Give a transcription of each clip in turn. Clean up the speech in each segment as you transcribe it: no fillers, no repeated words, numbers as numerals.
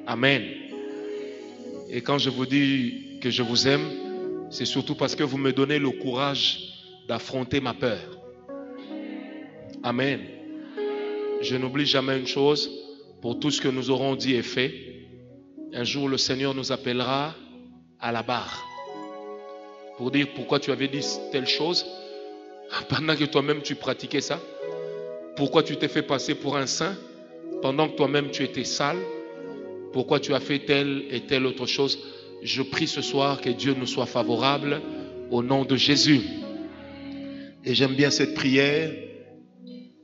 Amen. Et quand je vous dis que je vous aime, c'est surtout parce que vous me donnez le courage d'affronter ma peur. Amen. Je n'oublie jamais une chose, pour tout ce que nous aurons dit et fait, un jour le Seigneur nous appellera à la barre pour dire pourquoi tu avais dit telle chose pendant que toi-même tu pratiquais ça. Pourquoi tu t'es fait passer pour un saint pendant que toi-même tu étais sale? Pourquoi tu as fait telle et telle autre chose? Je prie ce soir que Dieu nous soit favorable au nom de Jésus. Et j'aime bien cette prière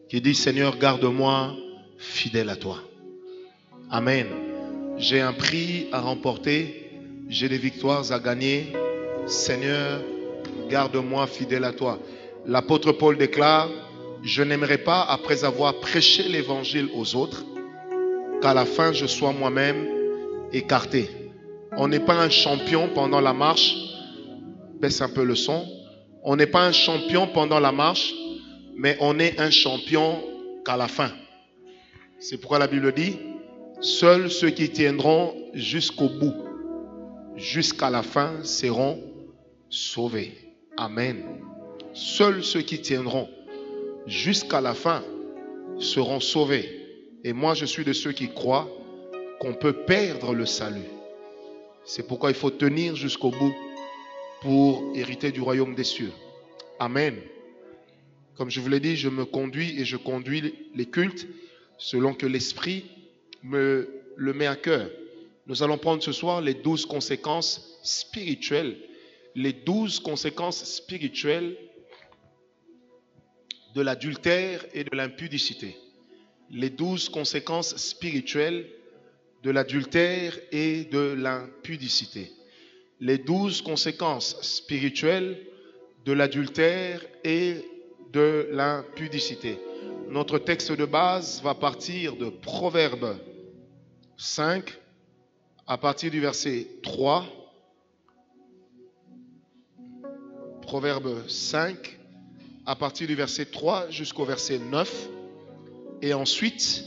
qui dit: Seigneur, garde-moi fidèle à toi. Amen. J'ai un prix à remporter, j'ai des victoires à gagner. Seigneur, garde-moi fidèle à toi. L'apôtre Paul déclare: je n'aimerais pas, après avoir prêché l'évangile aux autres, qu'à la fin je sois moi-même écarté. On n'est pas un champion pendant la marche. Baisse un peu le son. On n'est pas un champion pendant la marche, mais on est un champion qu'à la fin. C'est pourquoi la Bible dit: seuls ceux qui tiendront jusqu'au bout, jusqu'à la fin, seront sauvés. Amen. Seuls ceux qui tiendront jusqu'à la fin seront sauvés. Et moi, je suis de ceux qui croient qu'on peut perdre le salut. C'est pourquoi il faut tenir jusqu'au bout pour hériter du royaume des cieux. Amen. Comme je vous l'ai dit, je me conduis et je conduis les cultes selon que l'Esprit me le met à cœur. Nous allons prendre ce soir les 12 conséquences spirituelles. Les 12 conséquences spirituelles de l'adultère et de l'impudicité. Les 12 conséquences spirituelles de l'adultère et de l'impudicité. Les 12 conséquences spirituelles de l'adultère et de l'impudicité. Notre texte de base va partir de Proverbes 5, à partir du verset 3. Proverbes 5, à partir du verset 3 jusqu'au verset 9. Et ensuite,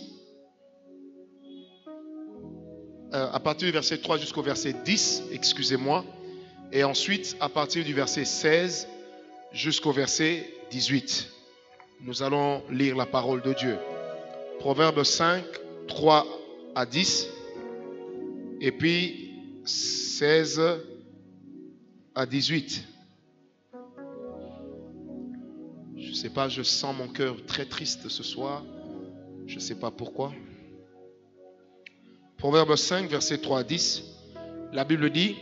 à partir du verset 3 jusqu'au verset 10, excusez-moi. Et ensuite, à partir du verset 16 jusqu'au verset 18. Nous allons lire la parole de Dieu. Proverbes 5, 3 à 10. Et puis 16 à 18. Je ne sais pas, je sens mon cœur très triste ce soir. Je ne sais pas pourquoi. Proverbes 5, verset 3 à 10. La Bible dit: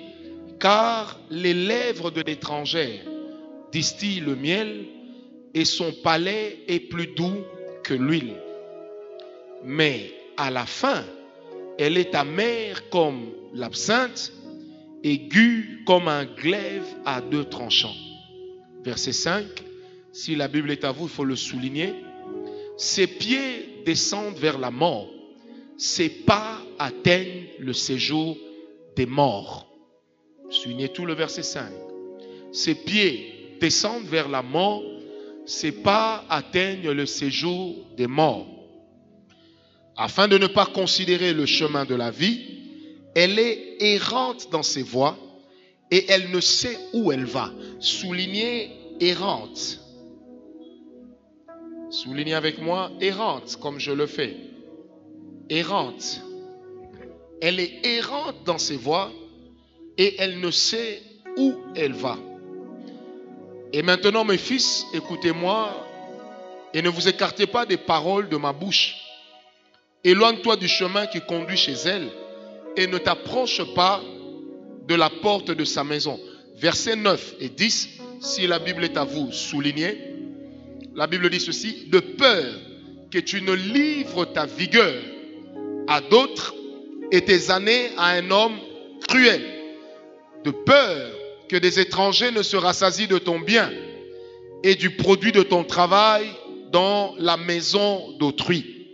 car les lèvres de l'étrangère distillent le miel, et son palais est plus doux que l'huile. Mais à la fin, elle est amère comme l'absinthe, aiguë comme un glaive à deux tranchants. Verset 5. Si la Bible est à vous, il faut le souligner. Ses pieds descendent vers la mort. Ses pas atteignent le séjour des morts. Soulignez tout le verset 5. Ses pieds descendent vers la mort. Ses pas atteignent le séjour des morts. Afin de ne pas considérer le chemin de la vie, elle est errante dans ses voies et elle ne sait où elle va. Soulignez errante. Soulignez avec moi errante, comme je le fais. Errante. Elle est errante dans ses voies et elle ne sait où elle va. Et maintenant, mes fils, écoutez-moi et ne vous écartez pas des paroles de ma bouche. Éloigne-toi du chemin qui conduit chez elle et ne t'approche pas de la porte de sa maison. Versets 9 et 10, si la Bible est à vous, soulignez. La Bible dit ceci: de peur que tu ne livres ta vigueur à d'autres et tes années à un homme cruel. De peur que des étrangers ne se rassasient de ton bien et du produit de ton travail dans la maison d'autrui.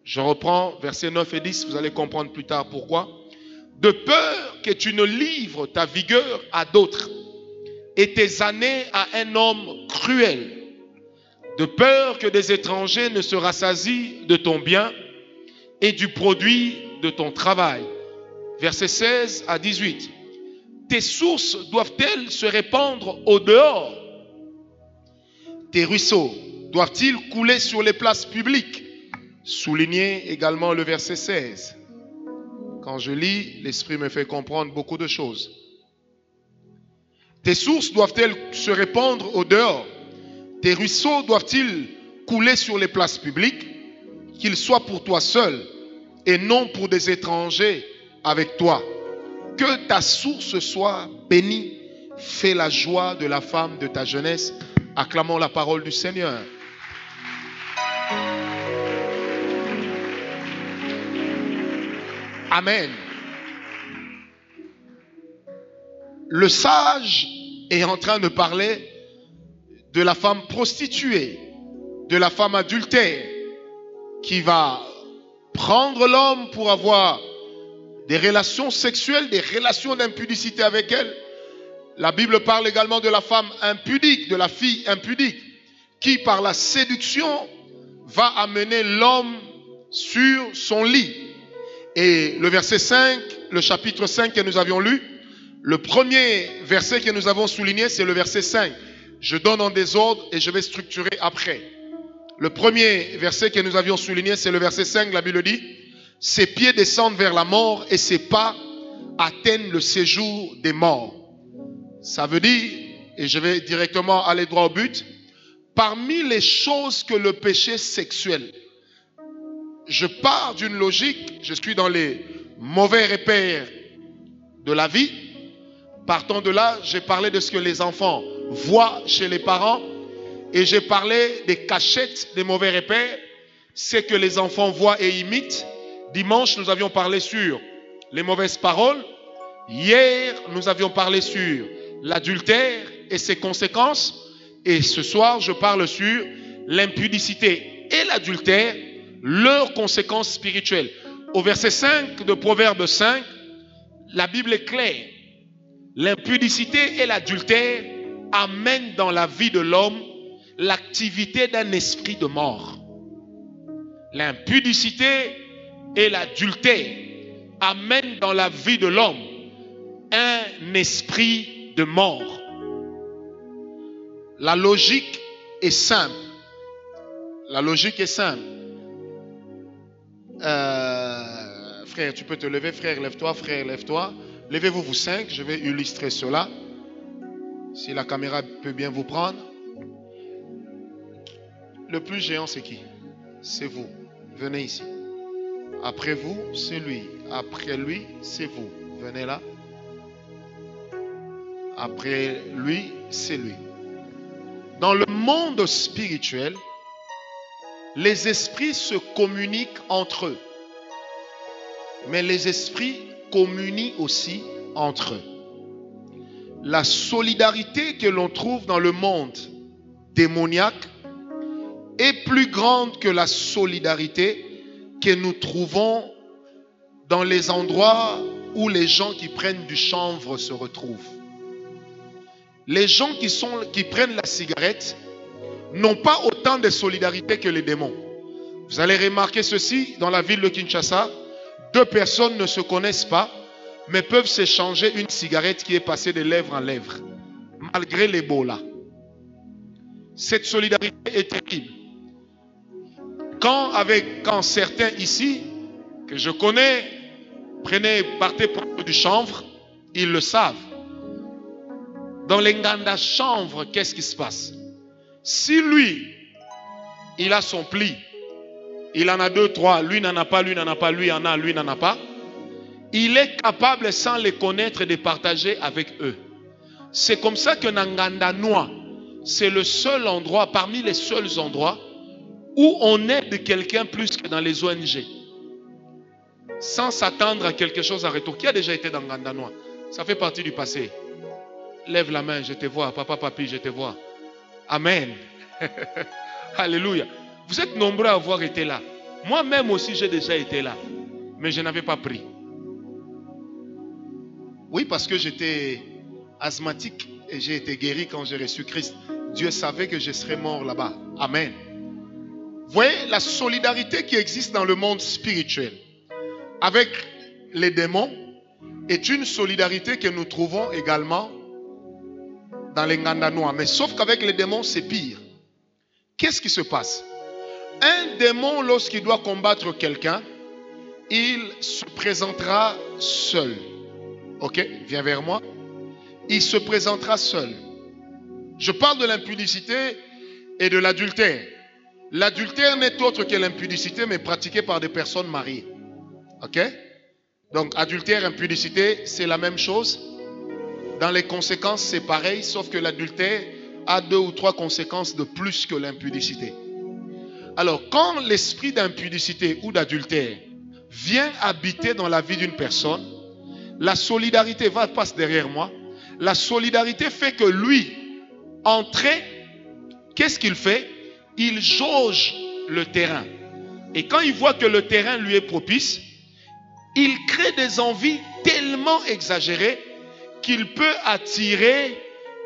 Je reprends versets 9 et 10, vous allez comprendre plus tard pourquoi. De peur que tu ne livres ta vigueur à d'autres et tes années à un homme cruel. De peur que des étrangers ne se rassasient de ton bien et du produit de ton travail. Versets 16 à 18. Tes sources doivent-elles se répandre au dehors? Tes ruisseaux doivent-ils couler sur les places publiques? Soulignez également le verset 16. Quand je lis, l'Esprit me fait comprendre beaucoup de choses. Tes sources doivent-elles se répandre au dehors? Tes ruisseaux doivent-ils couler sur les places publiques? Qu'ils soient pour toi seul et non pour des étrangers avec toi. Que ta source soit bénie. Fais la joie de la femme de ta jeunesse. Acclamons la parole du Seigneur. Amen. Le sage est en train de parler de la femme prostituée, de la femme adultère, qui va prendre l'homme pour avoir des relations sexuelles, des relations d'impudicité avec elle. La Bible parle également de la femme impudique, de la fille impudique, qui par la séduction va amener l'homme sur son lit. Et le verset 5, le chapitre 5 que nous avions lu, le premier verset que nous avons souligné, c'est le verset 5. Je donne en désordre et je vais structurer après. Le premier verset que nous avions souligné, c'est le verset 5. La Bible dit: ses pieds descendent vers la mort et ses pas atteignent le séjour des morts. Ça veut dire, et je vais directement aller droit au but, parmi les choses que le péché sexuel, je pars d'une logique, je suis dans les mauvais repères de la vie. Partant de là, j'ai parlé de ce que les enfants voient chez les parents et j'ai parlé des cachettes des mauvais repères, c'est que les enfants voient et imitent. Dimanche, nous avions parlé sur les mauvaises paroles. Hier, nous avions parlé sur l'adultère et ses conséquences. Et ce soir, je parle sur l'impudicité et l'adultère, leurs conséquences spirituelles. Au verset 5 de Proverbe 5, la Bible est claire. L'impudicité et l'adultère amènent dans la vie de l'homme l'activité d'un esprit de mort. L'impudicité et l'adultère amènent dans la vie de l'homme un esprit de mort. La logique est simple. La logique est simple. Frère, tu peux te lever. Frère, lève-toi. Frère, lève-toi. Levez-vous, vous cinq. Je vais illustrer cela. Si la caméra peut bien vous prendre. Le plus géant, c'est qui? C'est vous. Venez ici. Après vous, c'est lui. Après lui, c'est vous. Venez là. Après lui, c'est lui. Dans le monde spirituel, les esprits se communiquent entre eux. Mais les esprits communient aussi entre eux. La solidarité que l'on trouve dans le monde démoniaque est plus grande que la solidarité que nous trouvons dans les endroits où les gens qui prennent du chanvre se retrouvent. Les gens qui prennent la cigarette n'ont pas autant de solidarité que les démons. Vous allez remarquer ceci dans la ville de Kinshasa. Deux personnes ne se connaissent pas, mais peuvent s'échanger une cigarette qui est passée de lèvre en lèvre, malgré l'Ebola. Cette solidarité est terrible. Quand certains ici, que je connais, partaient prendre du chanvre, ils le savent. Dans les nganda chanvre, qu'est-ce qui se passe? Si lui, il a son pli, il en a 2, 3, lui n'en a pas, lui n'en a pas, lui en a, lui n'en a pas, il est capable, sans les connaître, de partager avec eux. C'est comme ça que Nganda Noa, c'est le seul endroit, parmi les seuls endroits, où on aide quelqu'un plus que dans les ONG. Sans s'attendre à quelque chose en retour. Qui a déjà été dans Nganda Noa? Ça fait partie du passé. Lève la main, je te vois. Papa, papi, je te vois. Amen. Alléluia. Vous êtes nombreux à avoir été là. Moi-même aussi, j'ai déjà été là. Mais je n'avais pas pris. Oui, parce que j'étais asthmatique et j'ai été guéri quand j'ai reçu Christ. Dieu savait que je serais mort là-bas. Amen. Vous voyez la solidarité qui existe dans le monde spirituel. avec les démons est une solidarité que nous trouvons également dans les Ngandanois. Mais sauf qu'avec les démons, c'est pire. Qu'est-ce qui se passe? Un démon, lorsqu'il doit combattre quelqu'un, il se présentera seul. Ok, viens vers moi. Il se présentera seul. Je parle de l'impudicité et de l'adultère. L'adultère n'est autre que l'impudicité, mais pratiquée par des personnes mariées. Ok? Donc, adultère, impudicité, c'est la même chose. Dans les conséquences, c'est pareil, sauf que l'adultère a 2 ou 3 conséquences de plus que l'impudicité. Alors, quand l'esprit d'impudicité ou d'adultère vient habiter dans la vie d'une personne, la solidarité passe derrière moi. La solidarité fait que lui, entré, qu'est-ce qu'il fait? Il jauge le terrain. Et quand il voit que le terrain lui est propice, il crée des envies tellement exagérées qu'il peut attirer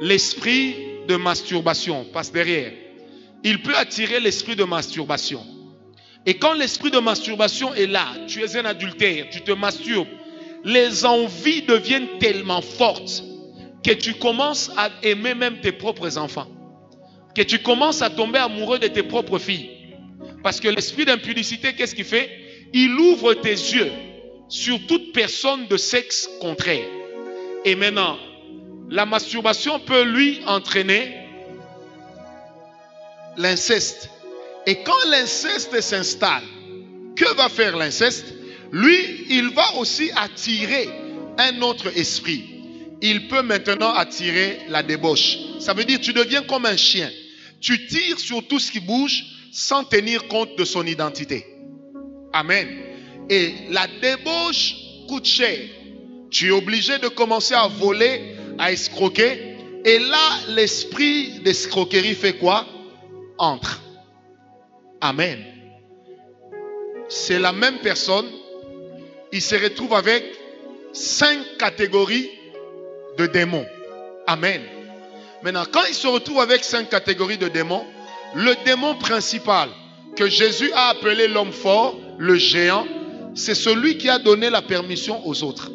l'esprit de masturbation. Passe derrière. Il peut attirer l'esprit de masturbation. Et quand l'esprit de masturbation est là, tu es un adultère, tu te masturbes, les envies deviennent tellement fortes que tu commences à aimer même tes propres enfants. Que tu commences à tomber amoureux de tes propres filles. Parce que l'esprit d'impudicité, qu'est-ce qu'il fait? Il ouvre tes yeux sur toute personne de sexe contraire. Et maintenant, la masturbation peut lui entraîner l'inceste. Et quand l'inceste s'installe, que va faire l'inceste? Lui, il va aussi attirer un autre esprit. Il peut maintenant attirer la débauche. Ça veut dire que tu deviens comme un chien. Tu tires sur tout ce qui bouge sans tenir compte de son identité. Amen. Et la débauche coûte cher. Tu es obligé de commencer à voler, à escroquer. Et là, l'esprit d'escroquerie fait quoi? Entre. Amen. C'est la même personne. Il se retrouve avec 5 catégories de démons. Amen. Maintenant, quand il se retrouve avec 5 catégories de démons, le démon principal que Jésus a appelé l'homme fort, le géant, c'est celui qui a donné la permission aux autres.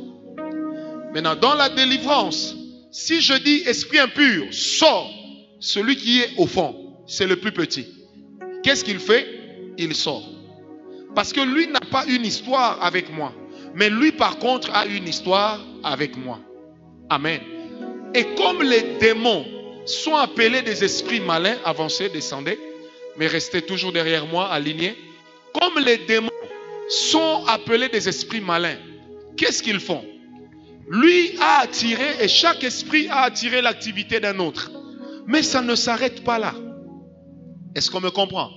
Maintenant, dans la délivrance, si je dis esprit impur, sort, celui qui est au fond, c'est le plus petit. Qu'est-ce qu'il fait? Il sort. Parce que lui n'a pas une histoire avec moi. Mais lui, par contre, a une histoire avec moi. Amen. Et comme les démons sont appelés des esprits malins, avancez, descendez, mais restez toujours derrière moi, alignés. Comme les démons sont appelés des esprits malins, qu'est-ce qu'ils font? Lui a attiré, et chaque esprit a attiré l'activité d'un autre. Mais ça ne s'arrête pas là. Est-ce qu'on me comprend?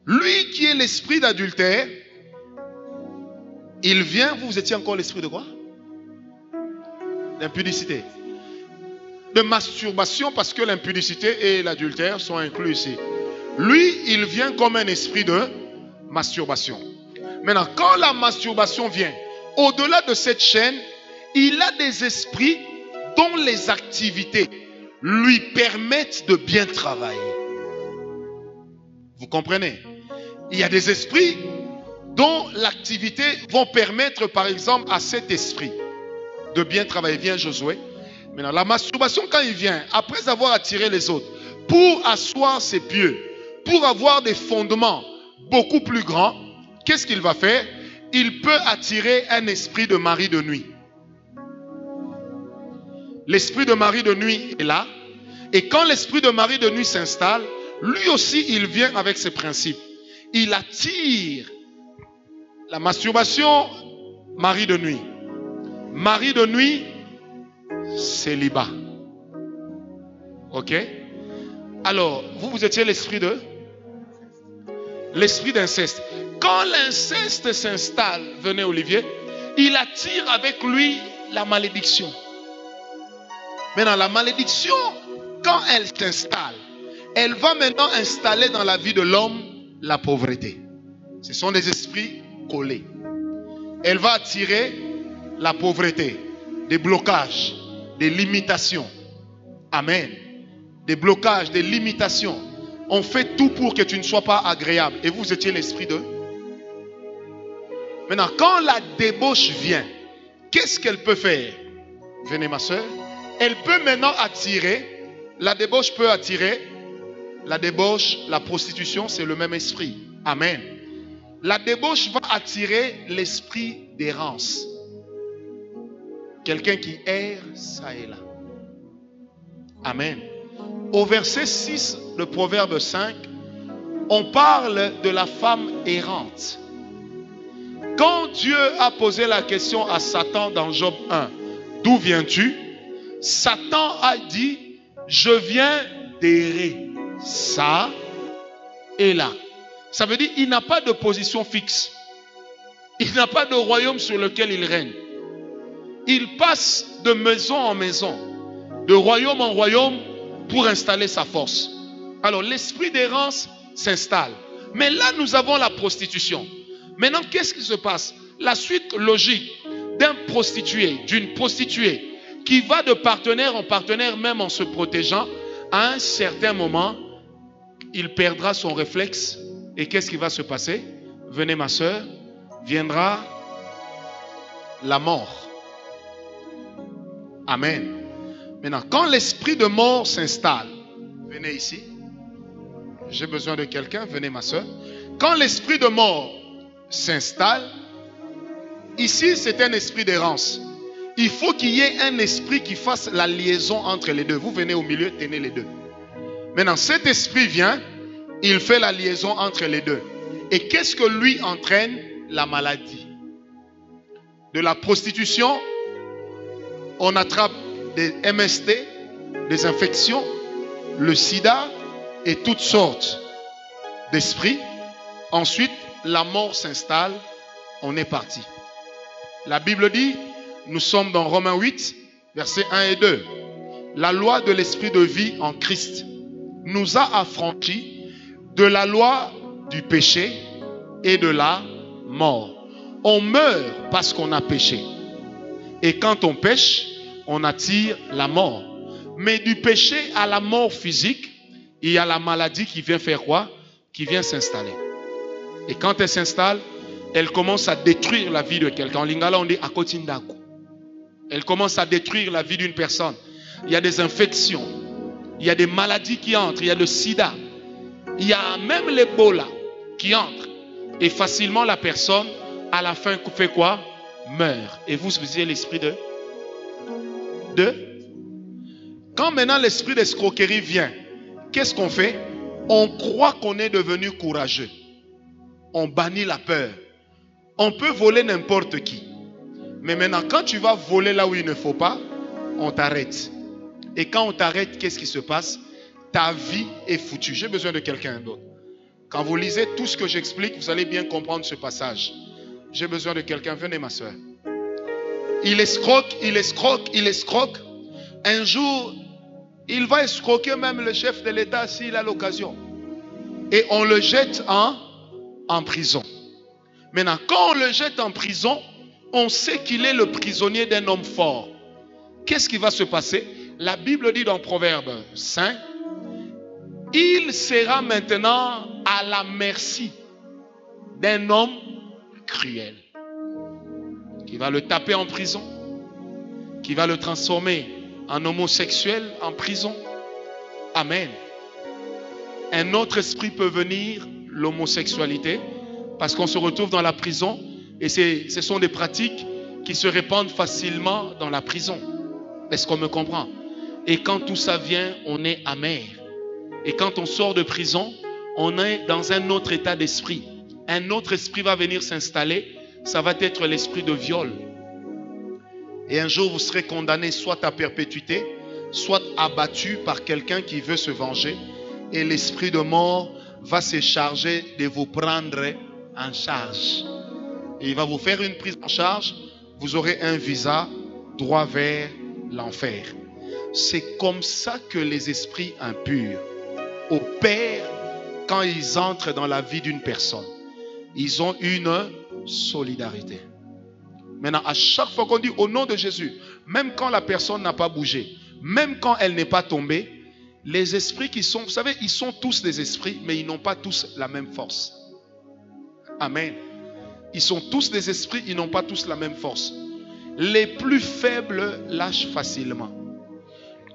Lui qui est l'esprit d'adultère, il vient, vous étiez encore l'esprit de quoi? D'impudicité. De masturbation, parce que l'impudicité et l'adultère sont inclus ici. Lui, il vient comme un esprit de masturbation. Maintenant, quand la masturbation vient, au-delà de cette chaîne, il a des esprits dont les activités lui permettent de bien travailler. Vous comprenez? Il y a des esprits dont l'activité vont permettre, par exemple, à cet esprit de bien travailler. Viens, Josué. Maintenant, la masturbation, quand il vient, après avoir attiré les autres, pour asseoir ses pieds, pour avoir des fondements beaucoup plus grands, qu'est-ce qu'il va faire? Il peut attirer un esprit de mari de nuit. L'esprit de mari de nuit est là. Et quand l'esprit de mari de nuit s'installe, lui aussi, il vient avec ses principes. Il attire la masturbation, mari de nuit. Mari de nuit, célibat. Ok? Alors, vous étiez l'esprit de? L'esprit d'inceste. Quand l'inceste s'installe, venez Olivier, il attire avec lui la malédiction. Maintenant, la malédiction, quand elle s'installe, elle va maintenant installer dans la vie de l'homme la pauvreté. Ce sont des esprits collés. Elle va attirer la pauvreté, des blocages, des limitations. Amen. Des blocages, des limitations. On fait tout pour que tu ne sois pas agréable. Et vous étiez l'esprit de? Maintenant, quand la débauche vient, qu'est-ce qu'elle peut faire? Venez ma soeur. Elle peut maintenant attirer. La débauche peut attirer. La débauche, la prostitution, c'est le même esprit. Amen. La débauche va attirer l'esprit d'errance. Quelqu'un qui erre, ça et là. Amen. Au verset 6 de Proverbe 5, on parle de la femme errante. Quand Dieu a posé la question à Satan dans Job 1, d'où viens-tu? Satan a dit, je viens d'errer ça et là. Ça veut dire qu'il n'a pas de position fixe. Il n'a pas de royaume sur lequel il règne. Il passe de maison en maison, de royaume en royaume pour installer sa force. Alors l'esprit d'errance s'installe. Mais là nous avons la prostitution. Maintenant qu'est-ce qui se passe? La suite logique d'un prostitué, d'une prostituée qui va de partenaire en partenaire, même en se protégeant, à un certain moment, il perdra son réflexe. Et qu'est-ce qui va se passer? Venez ma soeur, viendra la mort. Amen. Maintenant, quand l'esprit de mort s'installe, venez ici. J'ai besoin de quelqu'un, venez ma soeur. Quand l'esprit de mort s'installe, ici c'est un esprit d'errance. Il faut qu'il y ait un esprit qui fasse la liaison entre les deux. Vous venez au milieu, tenez les deux. Maintenant, cet esprit vient, il fait la liaison entre les deux. Et qu'est-ce que lui entraîne? La maladie. De la prostitution, on attrape des MST, des infections, le sida et toutes sortes d'esprits. Ensuite, la mort s'installe, on est parti. La Bible dit, nous sommes dans Romains 8, versets 1 et 2. La loi de l'esprit de vie en Christ nous a affranchis de la loi du péché et de la mort. On meurt parce qu'on a péché. Et quand on pêche, on attire la mort. Mais du péché à la mort physique, il y a la maladie qui vient faire quoi? Qui vient s'installer. Et quand elle s'installe, elle commence à détruire la vie de quelqu'un. En lingala, on dit akotindaku. Elle commence à détruire la vie d'une personne. Il y a des infections. Il y a des maladies qui entrent. Il y a le sida. Il y a même l'Ebola qui entre. Et facilement, la personne, à la fin, fait quoi? Meurt. Et vous avez l'esprit de... Quand maintenant l'esprit d'escroquerie vient, qu'est-ce qu'on fait? On croit qu'on est devenu courageux. On bannit la peur. On peut voler n'importe qui. Mais maintenant, quand tu vas voler là où il ne faut pas, on t'arrête. Et quand on t'arrête, qu'est-ce qui se passe? Ta vie est foutue. J'ai besoin de quelqu'un d'autre. Quand vous lisez tout ce que j'explique, vous allez bien comprendre ce passage. J'ai besoin de quelqu'un. Venez ma soeur. Il escroque, il escroque, il escroque. Un jour, il va escroquer même le chef de l'État s'il a l'occasion. Et on le jette en prison. Maintenant, quand on le jette en prison, on sait qu'il est le prisonnier d'un homme fort. Qu'est-ce qui va se passer? La Bible dit dans Proverbe 5, il sera maintenant à la merci d'un homme cruel, qui va le taper en prison, qui va le transformer en homosexuel en prison. Amen. Un autre esprit peut venir, l'homosexualité, parce qu'on se retrouve dans la prison et ce sont des pratiques qui se répandent facilement dans la prison. Est-ce qu'on me comprend? Et quand tout ça vient, on est amer. Et quand on sort de prison, on est dans un autre état d'esprit. Un autre esprit va venir s'installer. Ça va être l'esprit de viol. Et un jour, vous serez condamné soit à perpétuité, soit abattu par quelqu'un qui veut se venger. Et l'esprit de mort va se charger de vous prendre en charge. Et il va vous faire une prise en charge. Vous aurez un visa droit vers l'enfer. C'est comme ça que les esprits impurs opèrent quand ils entrent dans la vie d'une personne. Ils ont une solidarité. Maintenant, à chaque fois qu'on dit au nom de Jésus, même quand la personne n'a pas bougé, même quand elle n'est pas tombée, les esprits qui sont, vous savez, ils sont tous des esprits, mais ils n'ont pas tous la même force. Amen. Ils sont tous des esprits, ils n'ont pas tous la même force. Les plus faibles lâchent facilement.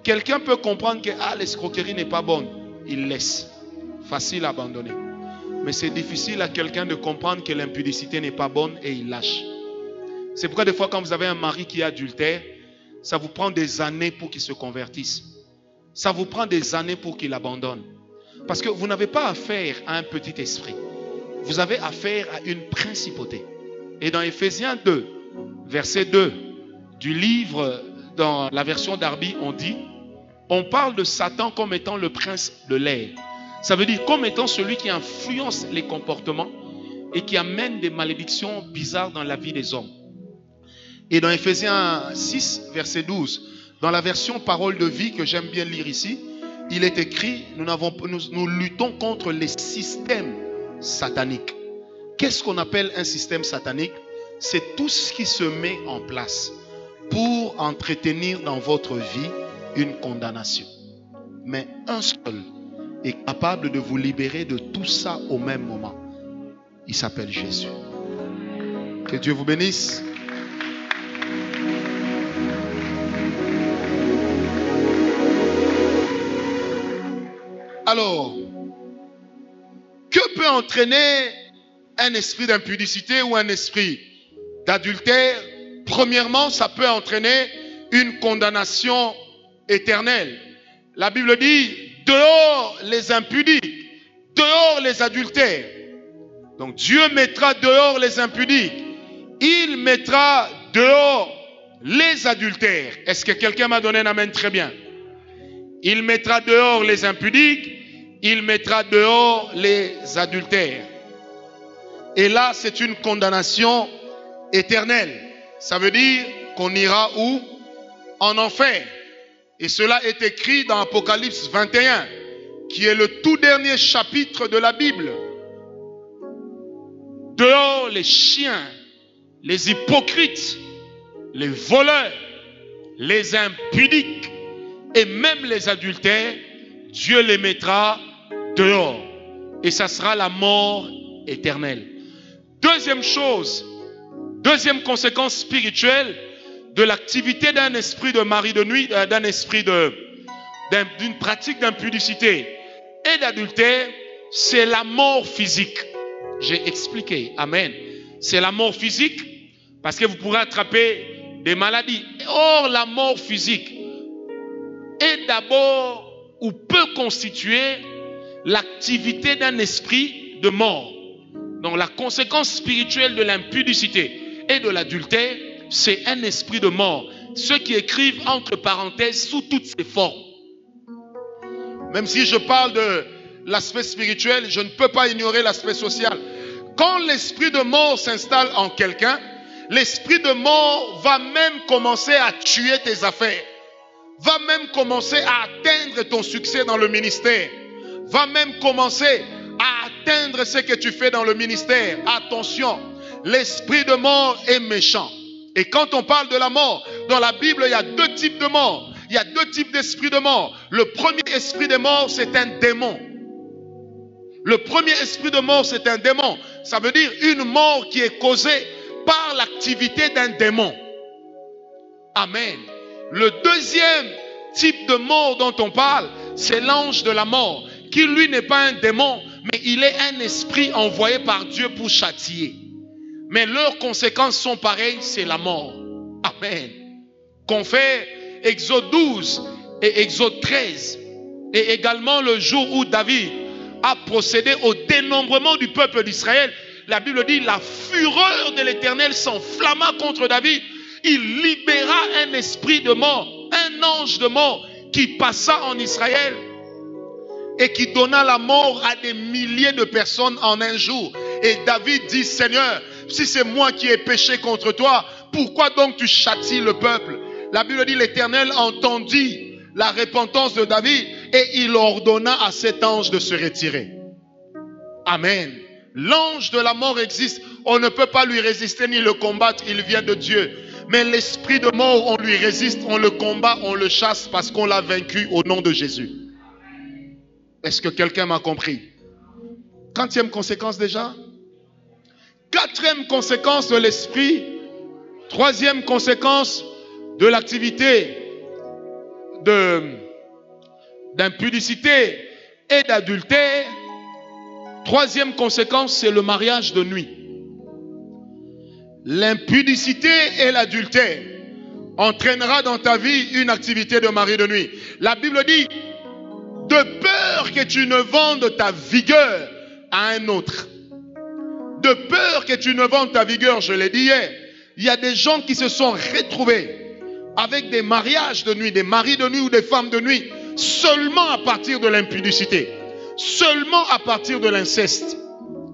Quelqu'un peut comprendre que l'escroquerie n'est pas bonne. Il laisse. Facile à abandonner. Mais c'est difficile à quelqu'un de comprendre que l'impudicité n'est pas bonne et il lâche. C'est pourquoi des fois quand vous avez un mari qui est adultère, ça vous prend des années pour qu'il se convertisse. Ça vous prend des années pour qu'il abandonne. Parce que vous n'avez pas affaire à un petit esprit. Vous avez affaire à une principauté. Et dans Ephésiens 2, verset 2 du livre, dans la version Darby, on parle de Satan comme étant le prince de l'air. Ça veut dire comme étant celui qui influence les comportements et qui amène des malédictions bizarres dans la vie des hommes. Et dans Ephésiens 6, verset 12, dans la version parole de vie que j'aime bien lire ici, il est écrit, nous luttons contre les systèmes sataniques. Qu'est-ce qu'on appelle un système satanique? C'est tout ce qui se met en place pour entretenir dans votre vie une condamnation. Mais un seul est capable de vous libérer de tout ça au même moment. Il s'appelle Jésus. Que Dieu vous bénisse. Alors, que peut entraîner un esprit d'impudicité ou un esprit d'adultère? Premièrement, ça peut entraîner une condamnation éternelle. La Bible dit, dehors les impudiques, dehors les adultères. Donc Dieu mettra dehors les impudiques. Il mettra dehors les adultères. Est-ce que quelqu'un m'a donné un amen très bien? Il mettra dehors les impudiques. Il mettra dehors les adultères. Et là, c'est une condamnation éternelle. Ça veut dire qu'on ira où? En enfer. Et cela est écrit dans Apocalypse 21, qui est le tout dernier chapitre de la Bible. Dehors les chiens, les hypocrites, les voleurs, les impudiques et même les adultères, Dieu les mettra dehors. Et ça sera la mort éternelle. Deuxième chose, deuxième conséquence spirituelle de l'activité d'un esprit de mari de nuit, d'un esprit d'une pratique d'impudicité et d'adultère, c'est la mort physique. J'ai expliqué, amen. C'est la mort physique parce que vous pourrez attraper des maladies. Or, la mort physique est d'abord ou peut constituer l'activité d'un esprit de mort. Donc la conséquence spirituelle de l'impudicité et de l'adultère, c'est un esprit de mort. Ceux qui écrivent entre parenthèses sous toutes ses formes. Même si je parle de l'aspect spirituel, je ne peux pas ignorer l'aspect social. Quand l'esprit de mort s'installe en quelqu'un, l'esprit de mort va même commencer à tuer tes affaires. Va même commencer à atteindre ton succès dans le ministère. Va même commencer à atteindre ce que tu fais dans le ministère. Attention, l'esprit de mort est méchant. Et quand on parle de la mort, dans la Bible, il y a deux types de mort. Il y a deux types d'esprits de mort. Le premier esprit de mort, c'est un démon. Le premier esprit de mort, c'est un démon. Ça veut dire une mort qui est causée par l'activité d'un démon. Amen. Le deuxième type de mort dont on parle, c'est l'ange de la mort, qui lui n'est pas un démon, mais il est un esprit envoyé par Dieu pour châtier. Mais leurs conséquences sont pareilles, c'est la mort. Amen. Confère Exode 12 et Exode 13. Et également le jour où David a procédé au dénombrement du peuple d'Israël, la Bible dit la fureur de l'Éternel s'enflamma contre David. Il libéra un esprit de mort, un ange de mort qui passa en Israël et qui donna la mort à des milliers de personnes en un jour. Et David dit, Seigneur, si c'est moi qui ai péché contre toi, pourquoi donc tu châties le peuple? La Bible dit, l'Éternel entendit la repentance de David et il ordonna à cet ange de se retirer. Amen. L'ange de la mort existe. On ne peut pas lui résister ni le combattre. Il vient de Dieu. Mais l'esprit de mort, on lui résiste, on le combat, on le chasse parce qu'on l'a vaincu au nom de Jésus. Est-ce que quelqu'un m'a compris? Quatrième conséquence déjà? Quatrième conséquence de l'esprit. Troisième conséquence de l'activité d'impudicité et d'adultère. Troisième conséquence, c'est le mariage de nuit. L'impudicité et l'adultère entraînera dans ta vie une activité de mari de nuit. La Bible dit, de peur que tu ne vendes ta vigueur à un autre. De peur que tu ne vendes ta vigueur, je l'ai dit hier, il y a des gens qui se sont retrouvés avec des mariages de nuit, des maris de nuit ou des femmes de nuit, seulement à partir de l'impudicité, seulement à partir de l'inceste,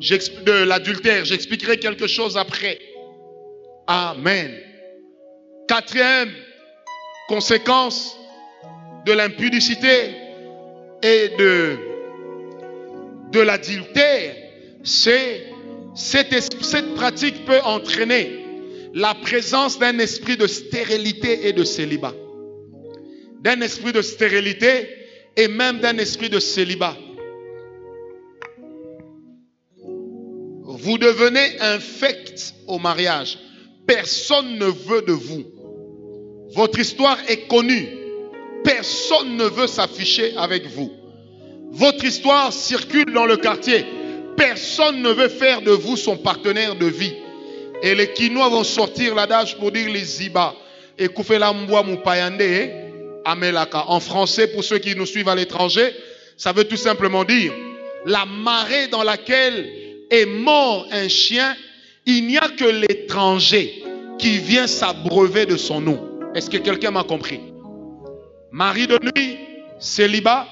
de l'adultère. J'expliquerai quelque chose après. Amen. Quatrième conséquence de l'impudicité et de l'adultère, c'est cette pratique peut entraîner la présence d'un esprit de stérilité et de célibat. D'un esprit de stérilité et même d'un esprit de célibat. Vous devenez infect au mariage. Personne ne veut de vous. Votre histoire est connue. Personne ne veut s'afficher avec vous. Votre histoire circule dans le quartier. Personne ne veut faire de vous son partenaire de vie. Et les Quinois vont sortir l'adage pour dire les ziba. Et koufela mboa moupayande amelaka. En français, pour ceux qui nous suivent à l'étranger, ça veut tout simplement dire la marée dans laquelle est mort un chien, il n'y a que l'étranger qui vient s'abreuver de son nom. Est-ce que quelqu'un m'a compris? Mari de nuit, célibat.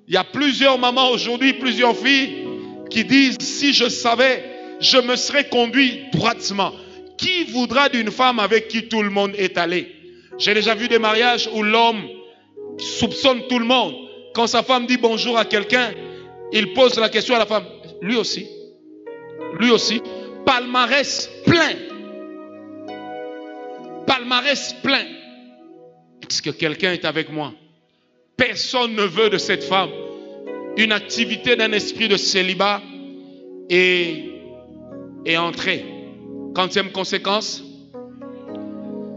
Il y a plusieurs mamans aujourd'hui, plusieurs filles qui disent, si je savais, je me serais conduit droitement. Qui voudra d'une femme avec qui tout le monde est allé? J'ai déjà vu des mariages où l'homme soupçonne tout le monde. Quand sa femme dit bonjour à quelqu'un, il pose la question à la femme. Lui aussi. Lui aussi. Palmarès plein. Palmarès plein. Est-ce que quelqu'un est avec moi? Personne ne veut de cette femme. Une activité d'un esprit de célibat est entrée. Quantième conséquence?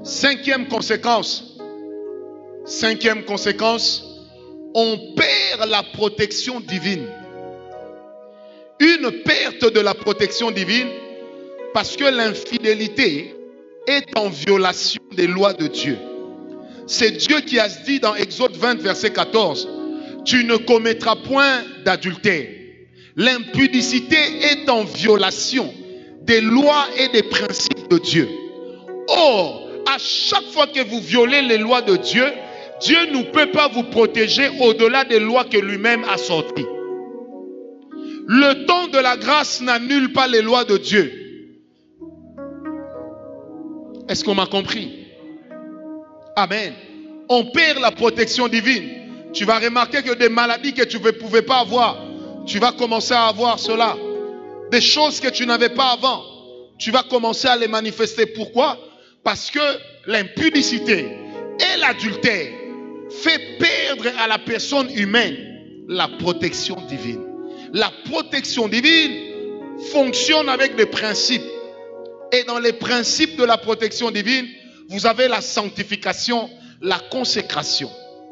Cinquième conséquence. Cinquième conséquence. On perd la protection divine. Une perte de la protection divine parce que l'infidélité est en violation des lois de Dieu. C'est Dieu qui a dit dans Exode 20, verset 14, tu ne commettras point d'adultère. L'impudicité est en violation des lois et des principes de Dieu. Or, à chaque fois que vous violez les lois de Dieu, Dieu ne peut pas vous protéger au-delà des lois que lui-même a sorties. Le temps de la grâce n'annule pas les lois de Dieu. Est-ce qu'on m'a compris? Amen. On perd la protection divine. Tu vas remarquer que des maladies que tu ne pouvais pas avoir, tu vas commencer à avoir cela. Des choses que tu n'avais pas avant, tu vas commencer à les manifester. Pourquoi? Parce que l'impudicité et l'adultère fait perdre à la personne humaine la protection divine. La protection divine fonctionne avec des principes. Et dans les principes de la protection divine, vous avez la sanctification, la consécration,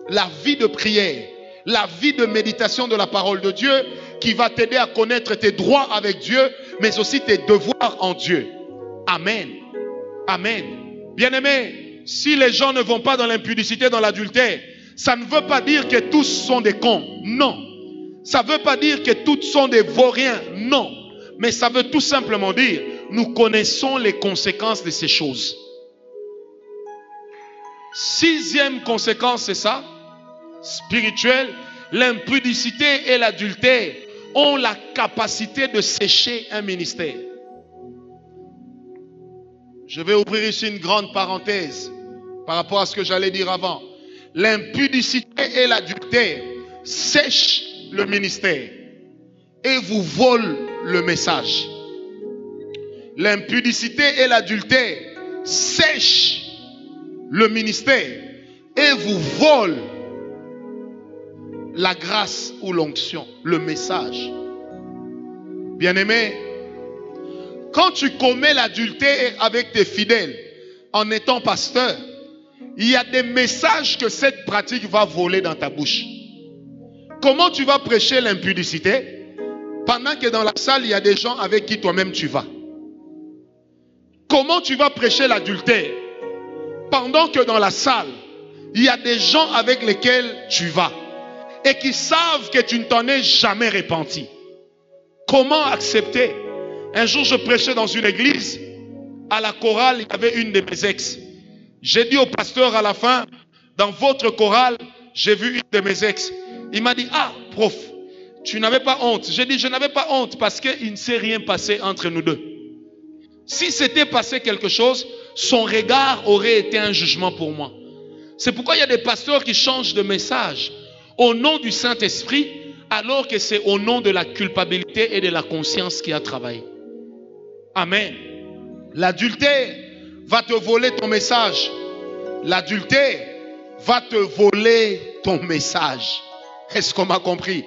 la vie de prière, la vie de méditation de la parole de Dieu qui va t'aider à connaître tes droits avec Dieu, mais aussi tes devoirs en Dieu. Amen. Amen. Bien-aimés, si les gens ne vont pas dans l'impudicité, dans l'adultère, ça ne veut pas dire que tous sont des cons. Non. Ça ne veut pas dire que tous sont des vauriens. Non. Mais ça veut tout simplement dire, nous connaissons les conséquences de ces choses. Sixième conséquence, c'est ça, spirituelle. L'impudicité et l'adultère ont la capacité de sécher un ministère. Je vais ouvrir ici une grande parenthèse par rapport à ce que j'allais dire avant. L'impudicité et l'adultère sèchent le ministère et vous volent le message. L'impudicité et l'adultère sèchent le ministère et vous volent la grâce ou l'onction, le message. Bien-aimés, Quand tu commets l'adultère avec tes fidèles, en étant pasteur, il y a des messages que cette pratique va voler dans ta bouche. Comment tu vas prêcher l'impudicité pendant que dans la salle, il y a des gens avec qui toi-même tu vas? Comment tu vas prêcher l'adultère pendant que dans la salle, il y a des gens avec lesquels tu vas et qui savent que tu ne t'en es jamais repenti? Comment accepter? Un jour, je prêchais dans une église. À la chorale, il y avait une de mes ex. J'ai dit au pasteur à la fin, dans votre chorale, j'ai vu une de mes ex. Il m'a dit, ah, prof, tu n'avais pas honte. J'ai dit, je n'avais pas honte parce qu'il ne s'est rien passé entre nous deux. Si c'était passé quelque chose, son regard aurait été un jugement pour moi. C'est pourquoi il y a des pasteurs qui changent de message au nom du Saint-Esprit, alors que c'est au nom de la culpabilité et de la conscience qui a travaillé. Amen. L'adultère va te voler ton message. L'adultère va te voler ton message. Est-ce qu'on m'a compris?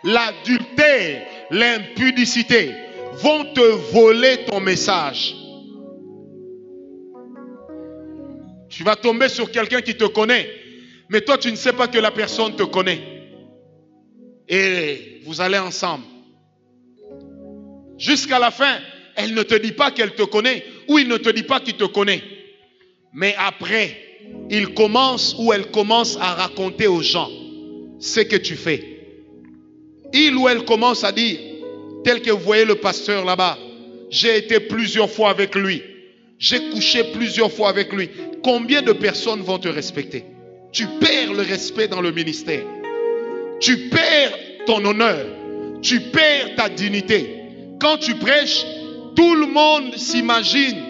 L'adultère, l'impudicité vont te voler ton message. Tu vas tomber sur quelqu'un qui te connaît, mais toi tu ne sais pas que la personne te connaît. Et vous allez ensemble. Jusqu'à la fin, elle ne te dit pas qu'elle te connaît, ou il ne te dit pas qu'il te connaît. Mais après, il commence ou elle commence à raconter aux gens ce que tu fais. Il ou elle commence à dire, tel que vous voyez le pasteur là-bas, j'ai été plusieurs fois avec lui. J'ai couché plusieurs fois avec lui. Combien de personnes vont te respecter? Tu perds le respect dans le ministère. Tu perds ton honneur. Tu perds ta dignité. Quand tu prêches, tout le monde s'imagine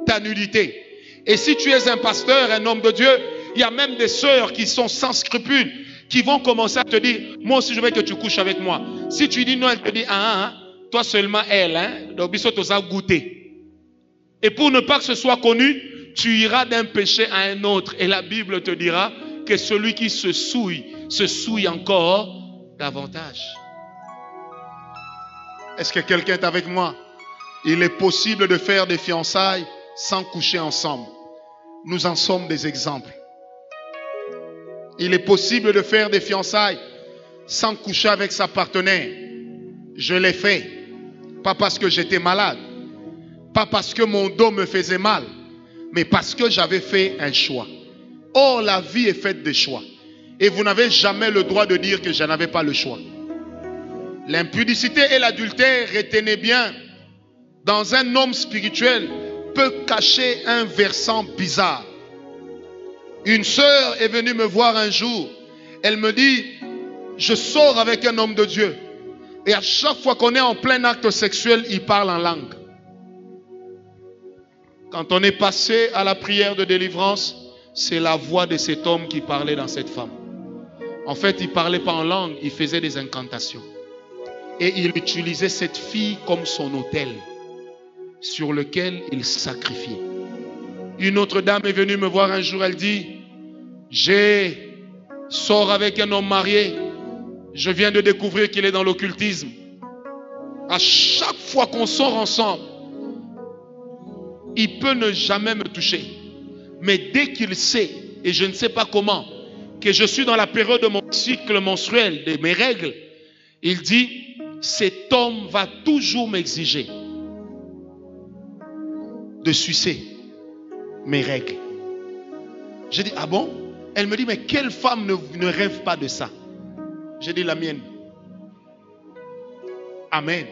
ta nudité. Et si tu es un pasteur, un homme de Dieu, il y a même des sœurs qui sont sans scrupules, qui vont commencer à te dire, moi aussi je veux que tu couches avec moi. Si tu dis non, elle te dit, toi seulement elle, donc biso toza goûter. Et pour ne pas que ce soit connu, tu iras d'un péché à un autre. Et la Bible te dira que celui qui se souille encore davantage. Est-ce que quelqu'un est avec moi? Il est possible de faire des fiançailles sans coucher ensemble. Nous en sommes des exemples. Il est possible de faire des fiançailles sans coucher avec sa partenaire. Je l'ai fait. Pas parce que j'étais malade. Pas parce que mon dos me faisait mal. Mais parce que j'avais fait un choix. Or, la vie est faite de choix. Et vous n'avez jamais le droit de dire que je n'avais pas le choix. L'impudicité et l'adultère, retenez bien, dans un homme spirituel, peut cacher un versant bizarre. Une sœur est venue me voir un jour. Elle me dit, je sors avec un homme de Dieu. Et à chaque fois qu'on est en plein acte sexuel, il parle en langue. Quand on est passé à la prière de délivrance, c'est la voix de cet homme qui parlait dans cette femme. En fait, il ne parlait pas en langue, il faisait des incantations. Et il utilisait cette fille comme son autel sur lequel il sacrifiait. Une autre dame est venue me voir un jour, elle dit, je sors avec un homme marié, je viens de découvrir qu'il est dans l'occultisme. À chaque fois qu'on sort ensemble, il peut ne jamais me toucher. Mais dès qu'il sait, et je ne sais pas comment, que je suis dans la période de mon cycle menstruel, de mes règles, il dit, cet homme va toujours m'exiger de sucer mes règles. J'ai dit, ah bon? Elle me dit, mais quelle femme ne rêve pas de ça? J'ai dit, la mienne. Amen.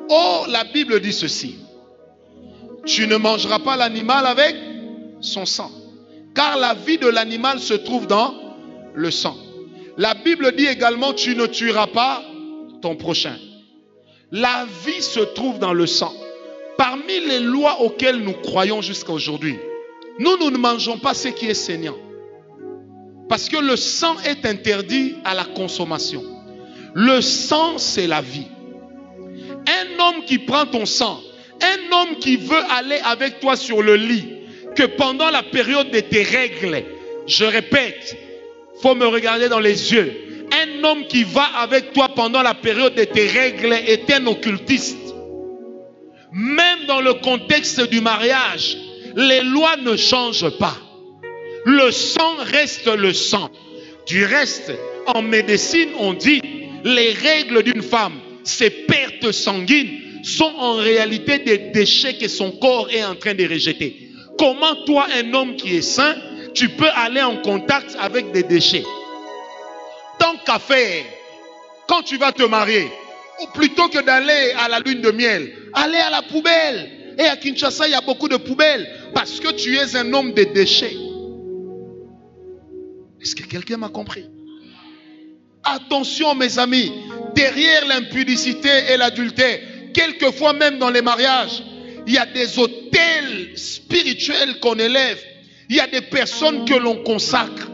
Or, la Bible dit ceci. Tu ne mangeras pas l'animal avec son sang. Car la vie de l'animal se trouve dans le sang. La Bible dit également, tu ne tueras pas ton prochain. La vie se trouve dans le sang. Parmi les lois auxquelles nous croyons jusqu'à aujourd'hui, nous ne mangeons pas ce qui est saignant. Parce que le sang est interdit à la consommation. Le sang, c'est la vie. Un homme qui prend ton sang, un homme qui veut aller avec toi sur le lit, que pendant la période de tes règles, je répète, il faut me regarder dans les yeux, un homme qui va avec toi pendant la période de tes règles est un occultiste. même dans le contexte du mariage, les lois ne changent pas. Le sang reste le sang. Du reste, en médecine, on dit les règles d'une femme, ces pertes sanguines, sont en réalité des déchets que son corps est en train de rejeter. Comment toi, un homme qui est sain, tu peux aller en contact avec des déchets? Tant qu'à faire, quand tu vas te marier, ou plutôt que d'aller à la lune de miel, aller à la poubelle. Et à Kinshasa, il y a beaucoup de poubelles parce que tu es un homme de déchets. Est-ce que quelqu'un m'a compris? Attention mes amis, derrière l'impudicité et l'adultère, quelquefois même dans les mariages, il y a des autels spirituels qu'on élève. Il y a des personnes que l'on consacre.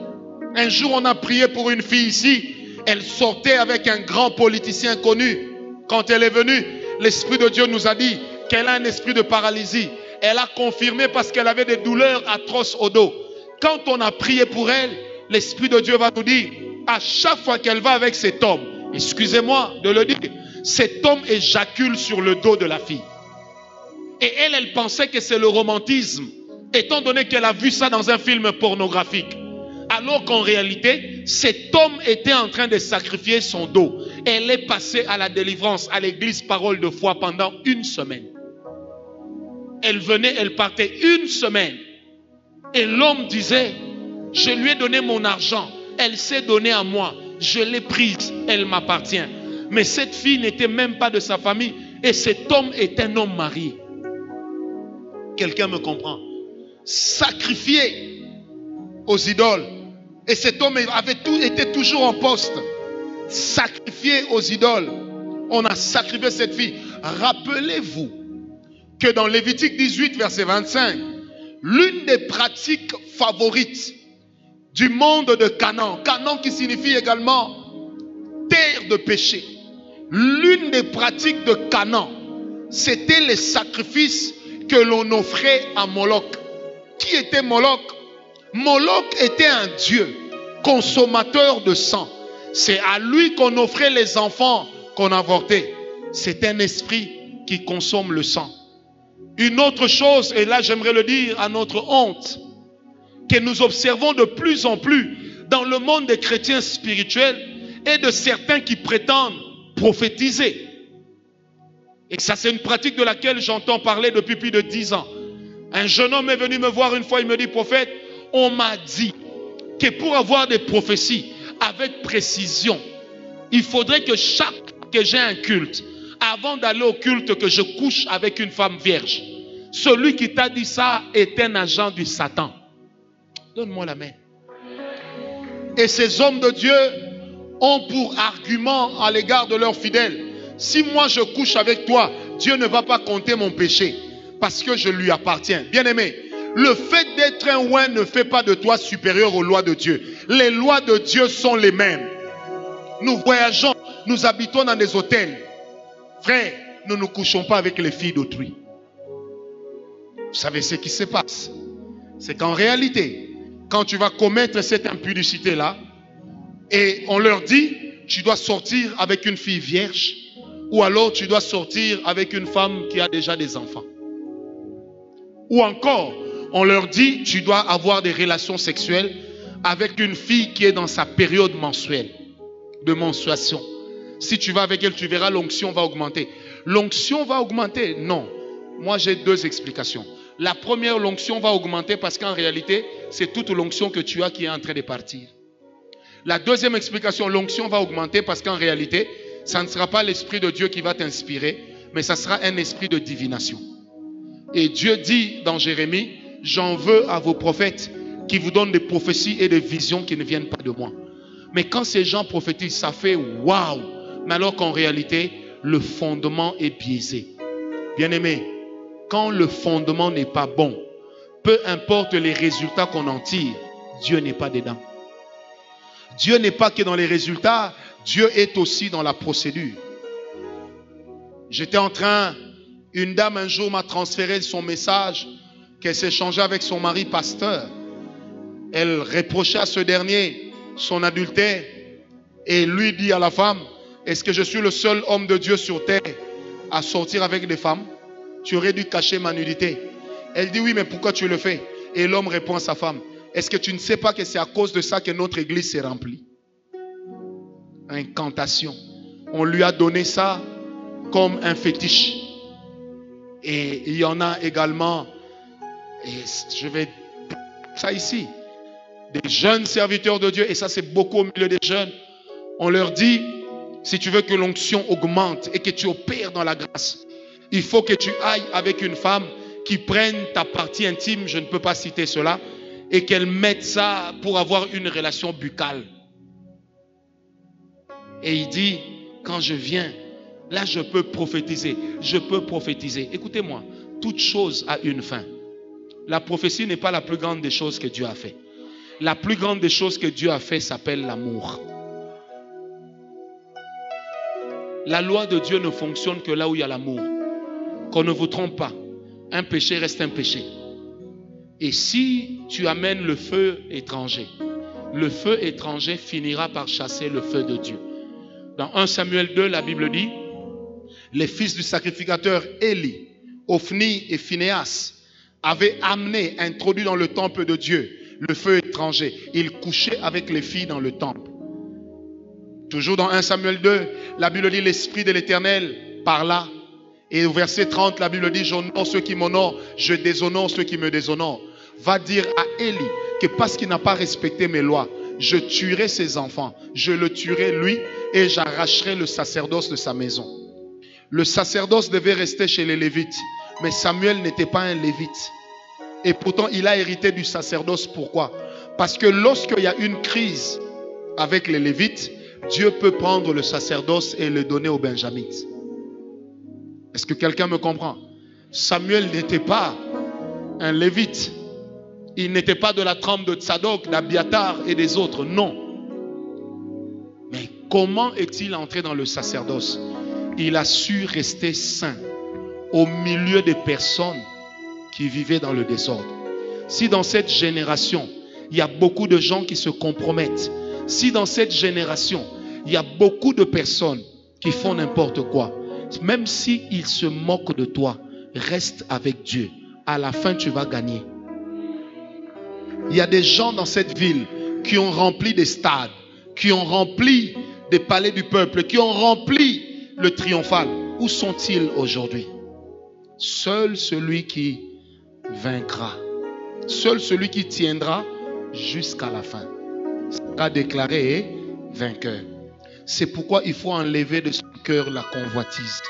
Un jour, on a prié pour une fille ici. Elle sortait avec un grand politicien connu. Quand elle est venue, l'Esprit de Dieu nous a dit qu'elle a un esprit de paralysie. Elle a confirmé parce qu'elle avait des douleurs atroces au dos. Quand on a prié pour elle, l'Esprit de Dieu va nous dire, à chaque fois qu'elle va avec cet homme, excusez-moi de le dire, cet homme éjacule sur le dos de la fille. Et elle pensait que c'est le romantisme, étant donné qu'elle a vu ça dans un film pornographique. Alors qu'en réalité, cet homme était en train de sacrifier son dos. Elle est passée à la délivrance, à l'église Parole de Foi pendant 1 semaine. Elle venait, elle partait 1 semaine. Et l'homme disait, je lui ai donné mon argent. Elle s'est donnée à moi. Je l'ai prise. Elle m'appartient. Mais cette fille n'était même pas de sa famille. Et cet homme est un homme marié. Quelqu'un me comprend? Sacrifié aux idoles. Et cet homme était toujours en poste. Sacrifié aux idoles. On a sacrifié cette fille. Rappelez-vous que dans Lévitique 18, verset 25, l'une des pratiques favorites du monde de Canaan, Canaan qui signifie également terre de péché, l'une des pratiques de Canaan, c'était les sacrifices que l'on offrait à Moloch. Qui était Moloch? Moloch était un dieu consommateur de sang. C'est à lui qu'on offrait les enfants qu'on avortait. C'est un esprit qui consomme le sang. Une autre chose, et là j'aimerais le dire à notre honte, que nous observons de plus en plus dans le monde des chrétiens spirituels et de certains qui prétendent prophétiser. Et ça, c'est une pratique de laquelle j'entends parler depuis plus de 10 ans. Un jeune homme est venu me voir une fois, il me dit, prophète, on m'a dit que pour avoir des prophéties avec précision, il faudrait que chaque fois que j'ai un culte, avant d'aller au culte, que je couche avec une femme vierge. Celui qui t'a dit ça est un agent du Satan. Donne-moi la main. Et ces hommes de Dieu ont pour argument à l'égard de leurs fidèles, si moi je couche avec toi, Dieu ne va pas compter mon péché parce que je lui appartiens. Bien-aimé, le fait d'être un oint ne fait pas de toi supérieur aux lois de Dieu. Les lois de Dieu sont les mêmes. Nous voyageons, nous habitons dans des hôtels. Frère, nous ne couchons pas avec les filles d'autrui. Vous savez ce qui se passe? C'est qu'en réalité, quand tu vas commettre cette impudicité-là, et on leur dit, tu dois sortir avec une fille vierge, ou alors tu dois sortir avec une femme qui a déjà des enfants. Ou encore, on leur dit, tu dois avoir des relations sexuelles avec une fille qui est dans sa période mensuelle, de menstruation. Si tu vas avec elle, tu verras, l'onction va augmenter. L'onction va augmenter? Non. Moi, j'ai 2 explications. La première, l'onction va augmenter parce qu'en réalité, c'est toute l'onction que tu as qui est en train de partir. La deuxième explication, l'onction va augmenter parce qu'en réalité, ça ne sera pas l'Esprit de Dieu qui va t'inspirer, mais ça sera un esprit de divination. Et Dieu dit dans Jérémie, j'en veux à vos prophètes qui vous donnent des prophéties et des visions qui ne viennent pas de moi. Mais quand ces gens prophétisent, ça fait waouh! Mais alors qu'en réalité, le fondement est biaisé. Bien-aimé, quand le fondement n'est pas bon, peu importe les résultats qu'on en tire, Dieu n'est pas dedans. Dieu n'est pas que dans les résultats, Dieu est aussi dans la procédure. J'étais en train, une dame un jour m'a transféré son message qu'elle s'échangeait avec son mari pasteur. Elle reprochait à ce dernier son adultère et lui dit à la femme, est-ce que je suis le seul homme de Dieu sur terre à sortir avec des femmes? Tu aurais dû cacher ma nudité. Elle dit, oui, mais pourquoi tu le fais? Et l'homme répond à sa femme, est-ce que tu ne sais pas que c'est à cause de ça que notre église s'est remplie? Incantation. On lui a donné ça comme un fétiche. Et il y en a également, et je vais ça ici, des jeunes serviteurs de Dieu, et ça c'est beaucoup au milieu des jeunes. On leur dit, si tu veux que l'onction augmente et que tu opères dans la grâce, il faut que tu ailles avec une femme qui prenne ta partie intime, je ne peux pas citer cela, et qu'elle mette ça pour avoir une relation buccale. Et il dit, quand je viens, là je peux prophétiser. Je peux prophétiser. Écoutez-moi, toute chose a une fin. La prophétie n'est pas la plus grande des choses que Dieu a fait. La plus grande des choses que Dieu a fait s'appelle l'amour. La loi de Dieu ne fonctionne que là où il y a l'amour. Qu'on ne vous trompe pas. Un péché reste un péché. Et si tu amènes le feu étranger, le feu étranger finira par chasser le feu de Dieu. Dans 1 Samuel 2, la Bible dit, les fils du sacrificateur Élie, Ophni et Phinehas avaient amené, introduit dans le temple de Dieu, le feu étranger. Ils couchaient avec les filles dans le temple. Toujours dans 1 Samuel 2, la Bible dit, l'Esprit de l'Éternel parla. Et au verset 30, la Bible dit, j'honore ceux qui m'honorent, je déshonore ceux qui me déshonorent. Va dire à Élie que parce qu'il n'a pas respecté mes lois, je tuerai ses enfants, je le tuerai lui et j'arracherai le sacerdoce de sa maison. Le sacerdoce devait rester chez les Lévites, mais Samuel n'était pas un Lévite. Et pourtant, il a hérité du sacerdoce. Pourquoi? Parce que lorsqu'il y a une crise avec les Lévites, Dieu peut prendre le sacerdoce et le donner aux Benjamites. Est-ce que quelqu'un me comprend? Samuel n'était pas un Lévite. Il n'était pas de la trempe de Tsadok, d'Abiatar et des autres. Non. Mais comment est-il entré dans le sacerdoce? Il a su rester saint au milieu des personnes qui vivaient dans le désordre. Si dans cette génération, il y a beaucoup de gens qui se compromettent, si dans cette génération, il y a beaucoup de personnes qui font n'importe quoi, même s'ils se moquent de toi, reste avec Dieu. À la fin, tu vas gagner. Il y a des gens dans cette ville qui ont rempli des stades, qui ont rempli des palais du peuple, qui ont rempli le triomphal. Où sont-ils aujourd'hui? Seul celui qui vaincra, seul celui qui tiendra jusqu'à la fin sera déclaré vainqueur. C'est pourquoi il faut enlever de son cœur la convoitise.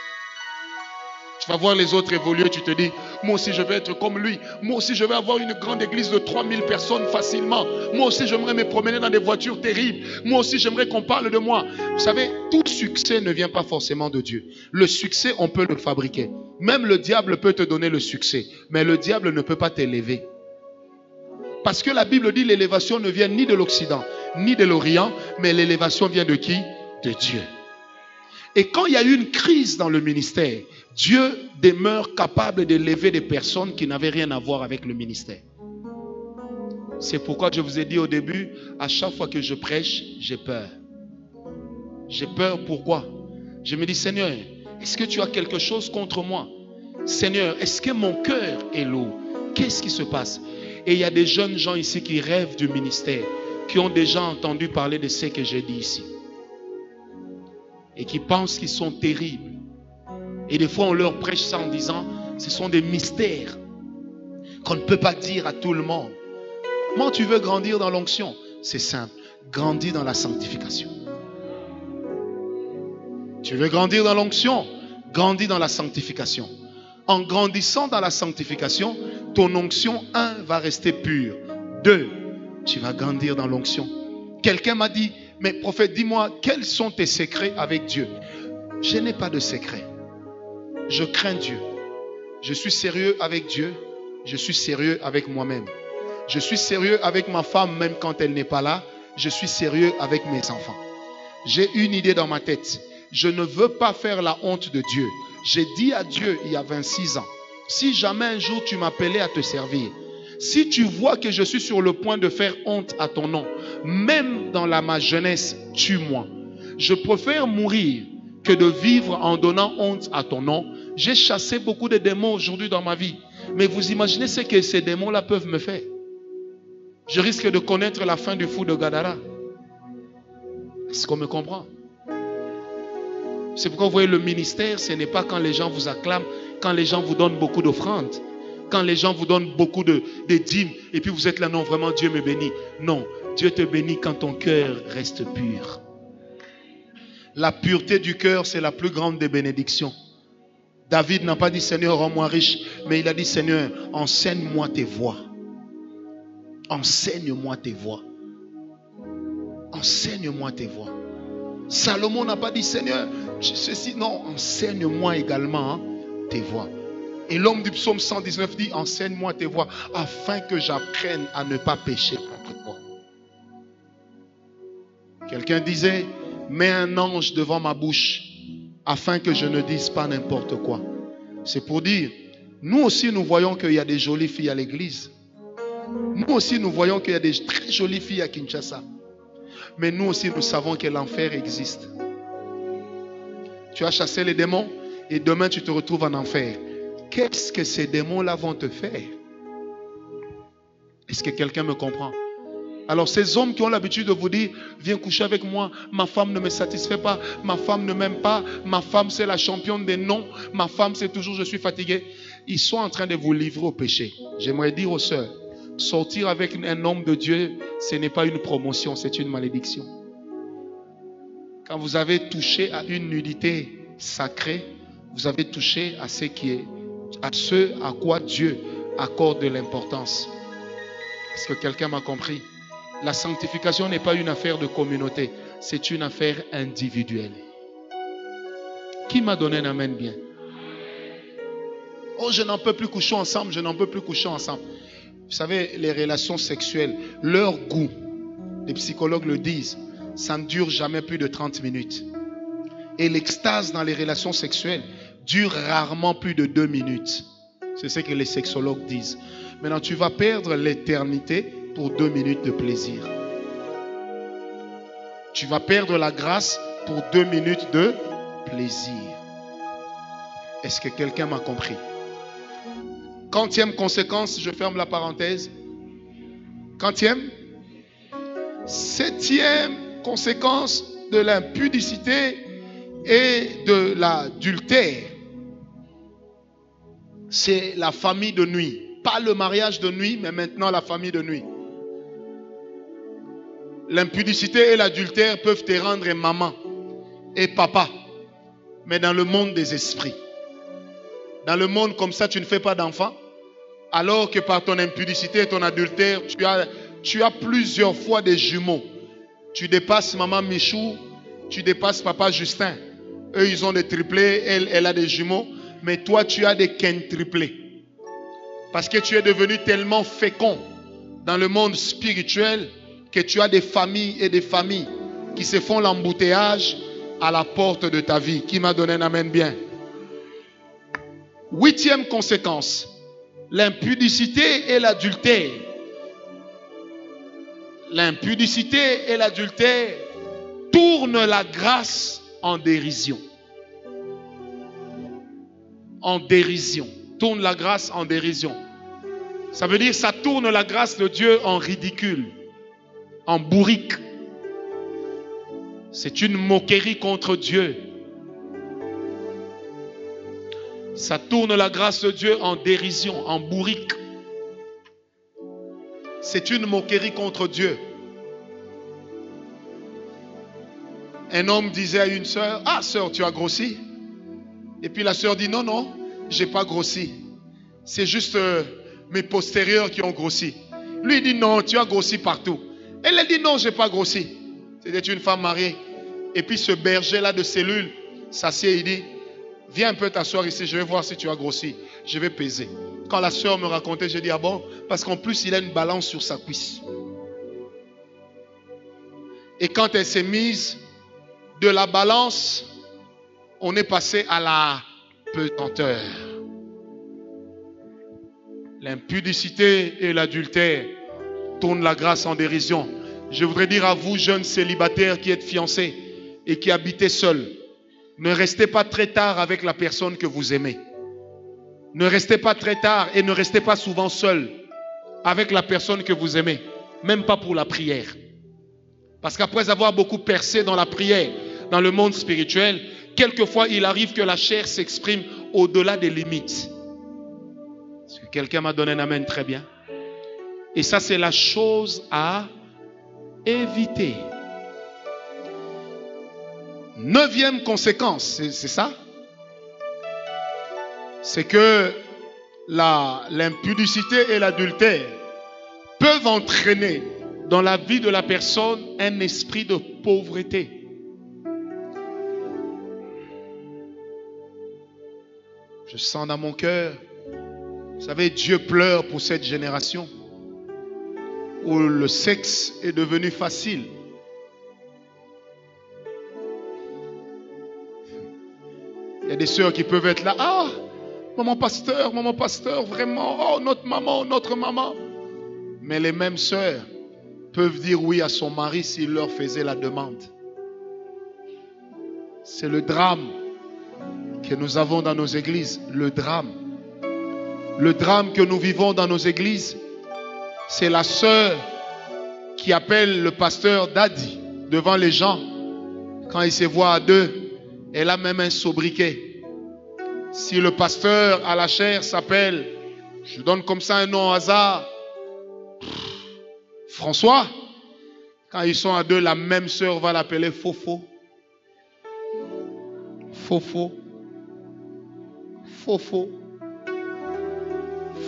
Tu vas voir les autres évoluer, tu te dis, moi aussi je vais être comme lui. Moi aussi je vais avoir une grande église de 3000 personnes facilement. Moi aussi j'aimerais me promener dans des voitures terribles. Moi aussi j'aimerais qu'on parle de moi. Vous savez, tout succès ne vient pas forcément de Dieu. Le succès, on peut le fabriquer. Même le diable peut te donner le succès. Mais le diable ne peut pas t'élever. Parce que la Bible dit l'élévation ne vient ni de l'Occident, ni de l'Orient. Mais l'élévation vient de qui? De Dieu. Et quand il y a eu une crise dans le ministère, Dieu demeure capable d'élever des personnes qui n'avaient rien à voir avec le ministère. C'est pourquoi je vous ai dit au début, à chaque fois que je prêche, j'ai peur. J'ai peur, pourquoi? Je me dis, Seigneur, est-ce que tu as quelque chose contre moi? Seigneur, est-ce que mon cœur est lourd? Qu'est-ce qui se passe? Et il y a des jeunes gens ici qui rêvent du ministère, qui ont déjà entendu parler de ce que j'ai dit ici. Et qui pensent qu'ils sont terribles. Et des fois on leur prêche ça en disant, ce sont des mystères qu'on ne peut pas dire à tout le monde. Comment tu veux grandir dans l'onction? C'est simple, grandis dans la sanctification. Tu veux grandir dans l'onction? Grandis dans la sanctification. En grandissant dans la sanctification, ton onction, 1, va rester pure. 2, tu vas grandir dans l'onction. Quelqu'un m'a dit, mais prophète, dis-moi, quels sont tes secrets avec Dieu? Je n'ai pas de secret. Je crains Dieu. Je suis sérieux avec Dieu. Je suis sérieux avec moi-même. Je suis sérieux avec ma femme, même quand elle n'est pas là. Je suis sérieux avec mes enfants. J'ai une idée dans ma tête. Je ne veux pas faire la honte de Dieu. J'ai dit à Dieu il y a 26 ans, si jamais un jour tu m'appelais à te servir, si tu vois que je suis sur le point de faire honte à ton nom, même dans ma jeunesse, tue-moi. Je préfère mourir que de vivre en donnant honte à ton nom. J'ai chassé beaucoup de démons aujourd'hui dans ma vie. Mais vous imaginez ce que ces démons-là peuvent me faire. Je risque de connaître la fin du fou de Gadara. Est-ce qu'on me comprend? C'est pourquoi vous voyez le ministère, ce n'est pas quand les gens vous acclament, quand les gens vous donnent beaucoup d'offrandes, quand les gens vous donnent beaucoup de dîmes, et puis vous êtes là, non, vraiment Dieu me bénit. Non, Dieu te bénit quand ton cœur reste pur. La pureté du cœur, c'est la plus grande des bénédictions. David n'a pas dit Seigneur, rends-moi riche, mais il a dit Seigneur, enseigne-moi tes voies. Enseigne-moi tes voies. Enseigne-moi tes voies. Salomon n'a pas dit Seigneur, ceci, non, enseigne-moi également tes voies. Et l'homme du psaume 119 dit enseigne-moi tes voies afin que j'apprenne à ne pas pécher contre toi. Quelqu'un disait mets un ange devant ma bouche afin que je ne dise pas n'importe quoi. C'est pour dire, nous aussi nous voyons qu'il y a des jolies filles à l'église. Nous aussi nous voyons qu'il y a des très jolies filles à Kinshasa. Mais nous aussi nous savons que l'enfer existe. Tu as chassé les démons et demain tu te retrouves en enfer. Qu'est-ce que ces démons-là vont te faire? Est-ce que quelqu'un me comprend? Alors ces hommes qui ont l'habitude de vous dire viens coucher avec moi, ma femme ne me satisfait pas, ma femme ne m'aime pas, ma femme c'est la championne des noms, ma femme c'est toujours je suis fatigué. Ils sont en train de vous livrer au péché. J'aimerais dire aux sœurs, sortir avec un homme de Dieu, ce n'est pas une promotion, c'est une malédiction. Quand vous avez touché à une nudité sacrée, vous avez touché à ce qui est, à ce à quoi Dieu accorde de l'importance. Est-ce que quelqu'un m'a compris? La sanctification n'est pas une affaire de communauté, c'est une affaire individuelle. Qui m'a donné un amen bien? Oh, je n'en peux plus coucher ensemble, je n'en peux plus coucher ensemble. Vous savez, les relations sexuelles, leur goût, les psychologues le disent, ça ne dure jamais plus de 30 minutes. Et l'extase dans les relations sexuelles dure rarement plus de 2 minutes. C'est ce que les sexologues disent. Maintenant, tu vas perdre l'éternité pour 2 minutes de plaisir. Tu vas perdre la grâce pour 2 minutes de plaisir. Est-ce que quelqu'un m'a compris? Quantième conséquence, je ferme la parenthèse. Quantième? 7e conséquence de l'impudicité et de l'adultère. C'est la famille de nuit. Pas le mariage de nuit, mais maintenant la famille de nuit. L'impudicité et l'adultère peuvent te rendre maman et papa, mais dans le monde des esprits. Dans le monde comme ça, tu ne fais pas d'enfant, alors que par ton impudicité et ton adultère, tu as plusieurs fois des jumeaux. Tu dépasses maman Michou, tu dépasses papa Justin. Eux, ils ont des triplés, elle a des jumeaux, mais toi, tu as des quintuplés. Parce que tu es devenu tellement fécond dans le monde spirituel que tu as des familles et des familles qui se font l'embouteillage à la porte de ta vie. Qui m'a donné un amen bien? 8e conséquence, l'impudicité et l'adultère. L'impudicité et l'adultère tournent la grâce en dérision. En dérision. Tourne la grâce en dérision. Ça veut dire ça tourne la grâce de Dieu en ridicule, en bourrique. C'est une moquerie contre Dieu. Ça tourne la grâce de Dieu en dérision, en bourrique. C'est une moquerie contre Dieu. Un homme disait à une sœur, ah sœur, tu as grossi. Et puis la sœur dit, non, non, j'ai pas grossi. C'est juste mes postérieurs qui ont grossi. Lui il dit, non, tu as grossi partout. Elle a dit, non, j'ai pas grossi. C'était une femme mariée. Et puis ce berger-là de cellule s'assied, il dit, viens un peu t'asseoir ici, je vais voir si tu as grossi. Je vais peser. Quand la sœur me racontait, j'ai dit, ah bon? Parce qu'en plus, il a une balance sur sa cuisse. Et quand elle s'est mise, de la balance, on est passé à la pesanteur. L'impudicité et l'adultère tournent la grâce en dérision. Je voudrais dire à vous, jeunes célibataires qui êtes fiancés et qui habitez seuls, Ne restez pas très tard avec la personne que vous aimez. Ne restez pas très tard et ne restez pas souvent seul avec la personne que vous aimez. Même pas pour la prière. Parce qu'après avoir beaucoup percé dans la prière, dans le monde spirituel, quelquefois il arrive que la chair s'exprime au-delà des limites. Est-ce que quelqu'un m'a donné un amen très bien? Et ça, c'est la chose à éviter. 9e conséquence, c'est ça? C'est que l'impudicité et l'adultère peuvent entraîner dans la vie de la personne un esprit de pauvreté. Je sens dans mon cœur, vous savez, Dieu pleure pour cette génération où le sexe est devenu facile. Il y a des sœurs qui peuvent être là. Ah, maman pasteur, vraiment. Oh, notre maman. Mais les mêmes sœurs peuvent dire oui à son mari s'il leur faisait la demande. C'est le drame que nous avons dans nos églises. Le drame que nous vivons dans nos églises, c'est la sœur qui appelle le pasteur daddy devant les gens. Quand il se voit à deux, elle a même un sobriquet. Si le pasteur à la chair s'appelle, je donne comme ça un nom au hasard, François, quand ils sont à deux, la même sœur va l'appeler Fofo. Fofo. Fofo.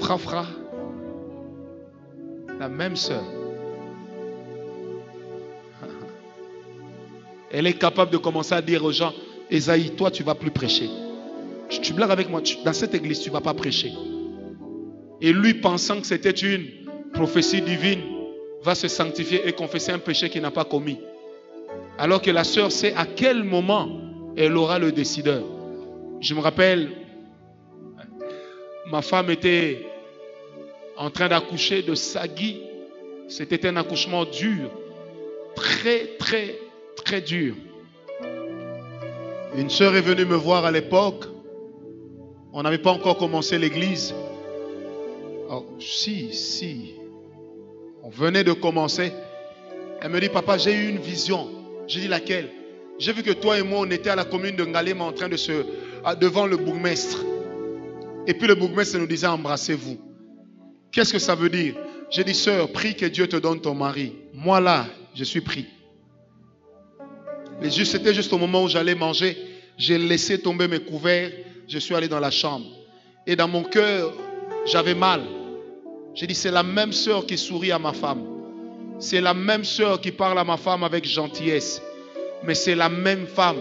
Frafra. La même sœur. Elle est capable de commencer à dire aux gens, Esaïe, toi tu ne vas plus prêcher. Tu blagues avec moi, dans cette église tu ne vas pas prêcher. Et lui, pensant que c'était une prophétie divine, va se sanctifier et confesser un péché qu'il n'a pas commis. Alors que la sœur sait à quel moment elle aura le décideur. Je me rappelle, ma femme était en train d'accoucher de Sagui. C'était un accouchement dur. Très dur. Une sœur est venue me voir à l'époque. On n'avait pas encore commencé l'église. Oh, si. On venait de commencer. Elle me dit, papa, j'ai eu une vision. J'ai dit, laquelle? J'ai vu que toi et moi, on était à la commune de Ngalema en train de devant le bourgmestre. Et puis le bourgmestre nous disait, embrassez-vous. Qu'est-ce que ça veut dire? J'ai dit, sœur, prie que Dieu te donne ton mari. Moi là, je suis pris. C'était juste au moment où j'allais manger. J'ai laissé tomber mes couverts. Je suis allé dans la chambre. Et dans mon cœur, j'avais mal. J'ai dit, c'est la même sœur qui sourit à ma femme. C'est la même sœur qui parle à ma femme avec gentillesse. Mais c'est la même femme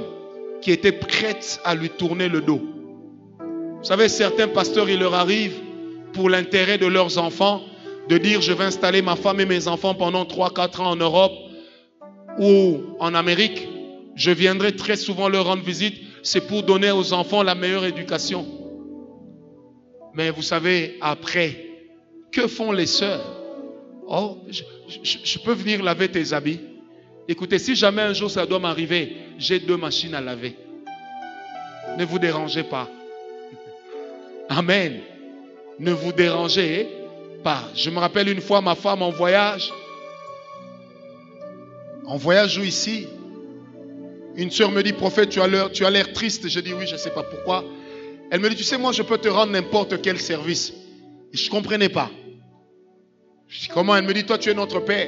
qui était prête à lui tourner le dos. Vous savez, certains pasteurs, il leur arrive, pour l'intérêt de leurs enfants, de dire, je vais installer ma femme et mes enfants pendant 3-4 ans en Europe ou en Amérique. Je viendrai très souvent leur rendre visite. C'est pour donner aux enfants la meilleure éducation. Mais vous savez, après, que font les sœurs? Oh, je peux venir laver tes habits. Écoutez, si jamais un jour ça doit m'arriver, j'ai 2 machines à laver. Ne vous dérangez pas. Amen. Ne vous dérangez pas. Je me rappelle une fois ma femme en voyage où ici, une sœur me dit, prophète, tu as l'air triste. Je dis oui, je ne sais pas pourquoi. Elle me dit, tu sais, moi je peux te rendre n'importe quel service. Et je ne comprenais pas. Je dis, comment? Elle me dit, toi tu es notre père.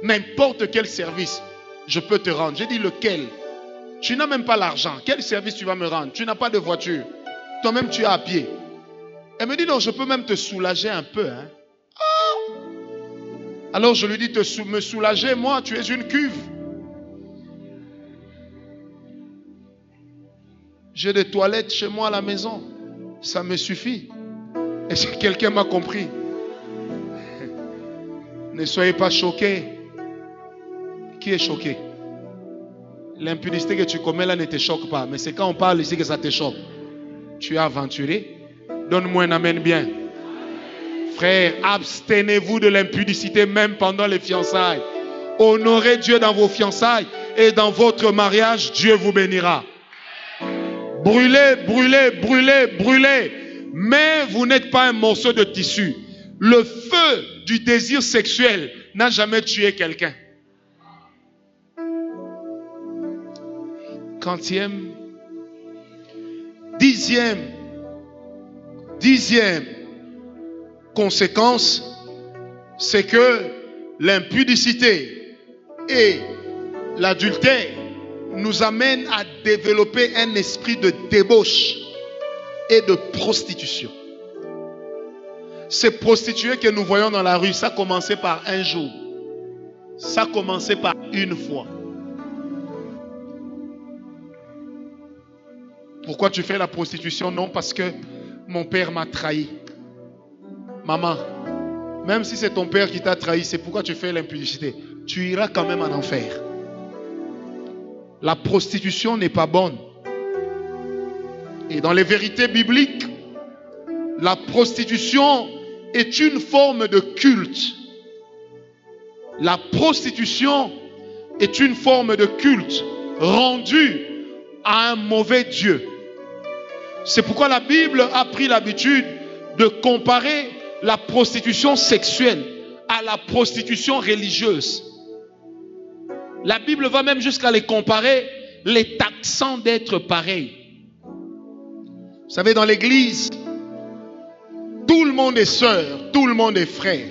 N'importe quel service, je peux te rendre. J'ai dit, lequel? Tu n'as même pas l'argent. Quel service tu vas me rendre? Tu n'as pas de voiture. Toi-même tu es à pied. Elle me dit, non, je peux même te soulager un peu. Hein? Ah! Alors je lui dis, me soulager, moi, tu es une cuve. J'ai des toilettes chez moi à la maison. Ça me suffit. Et si quelqu'un m'a compris, ne soyez pas choqués. Qui est choqué? L'impudicité que tu commets là ne te choque pas. Mais c'est quand on parle ici que ça te choque. Tu es aventuré. Donne-moi un amen bien. Frère, abstenez-vous de l'impudicité même pendant les fiançailles. Honorez Dieu dans vos fiançailles et dans votre mariage, Dieu vous bénira. Brûlez, brûlez, brûlez, brûlez. Mais vous n'êtes pas un morceau de tissu. Le feu du désir sexuel n'a jamais tué quelqu'un. 40e, 10e conséquence, c'est que l'impudicité et l'adultère nous amènent à développer un esprit de débauche et de prostitution. Ces prostituées que nous voyons dans la rue, ça a commencé par un jour. Ça a commencé par une fois. Pourquoi tu fais la prostitution? Non, parce que mon père m'a trahi. Maman, même si c'est ton père qui t'a trahi, c'est pourquoi tu fais l'impudicité. Tu iras quand même en enfer. La prostitution n'est pas bonne. Et dans les vérités bibliques, la prostitution est une forme de culte. La prostitution est une forme de culte rendue à un mauvais Dieu. C'est pourquoi la Bible a pris l'habitude de comparer la prostitution sexuelle à la prostitution religieuse. La Bible va même jusqu'à les comparer, les taxant d'être pareils. Vous savez, dans l'église, tout le monde est sœur, tout le monde est frère.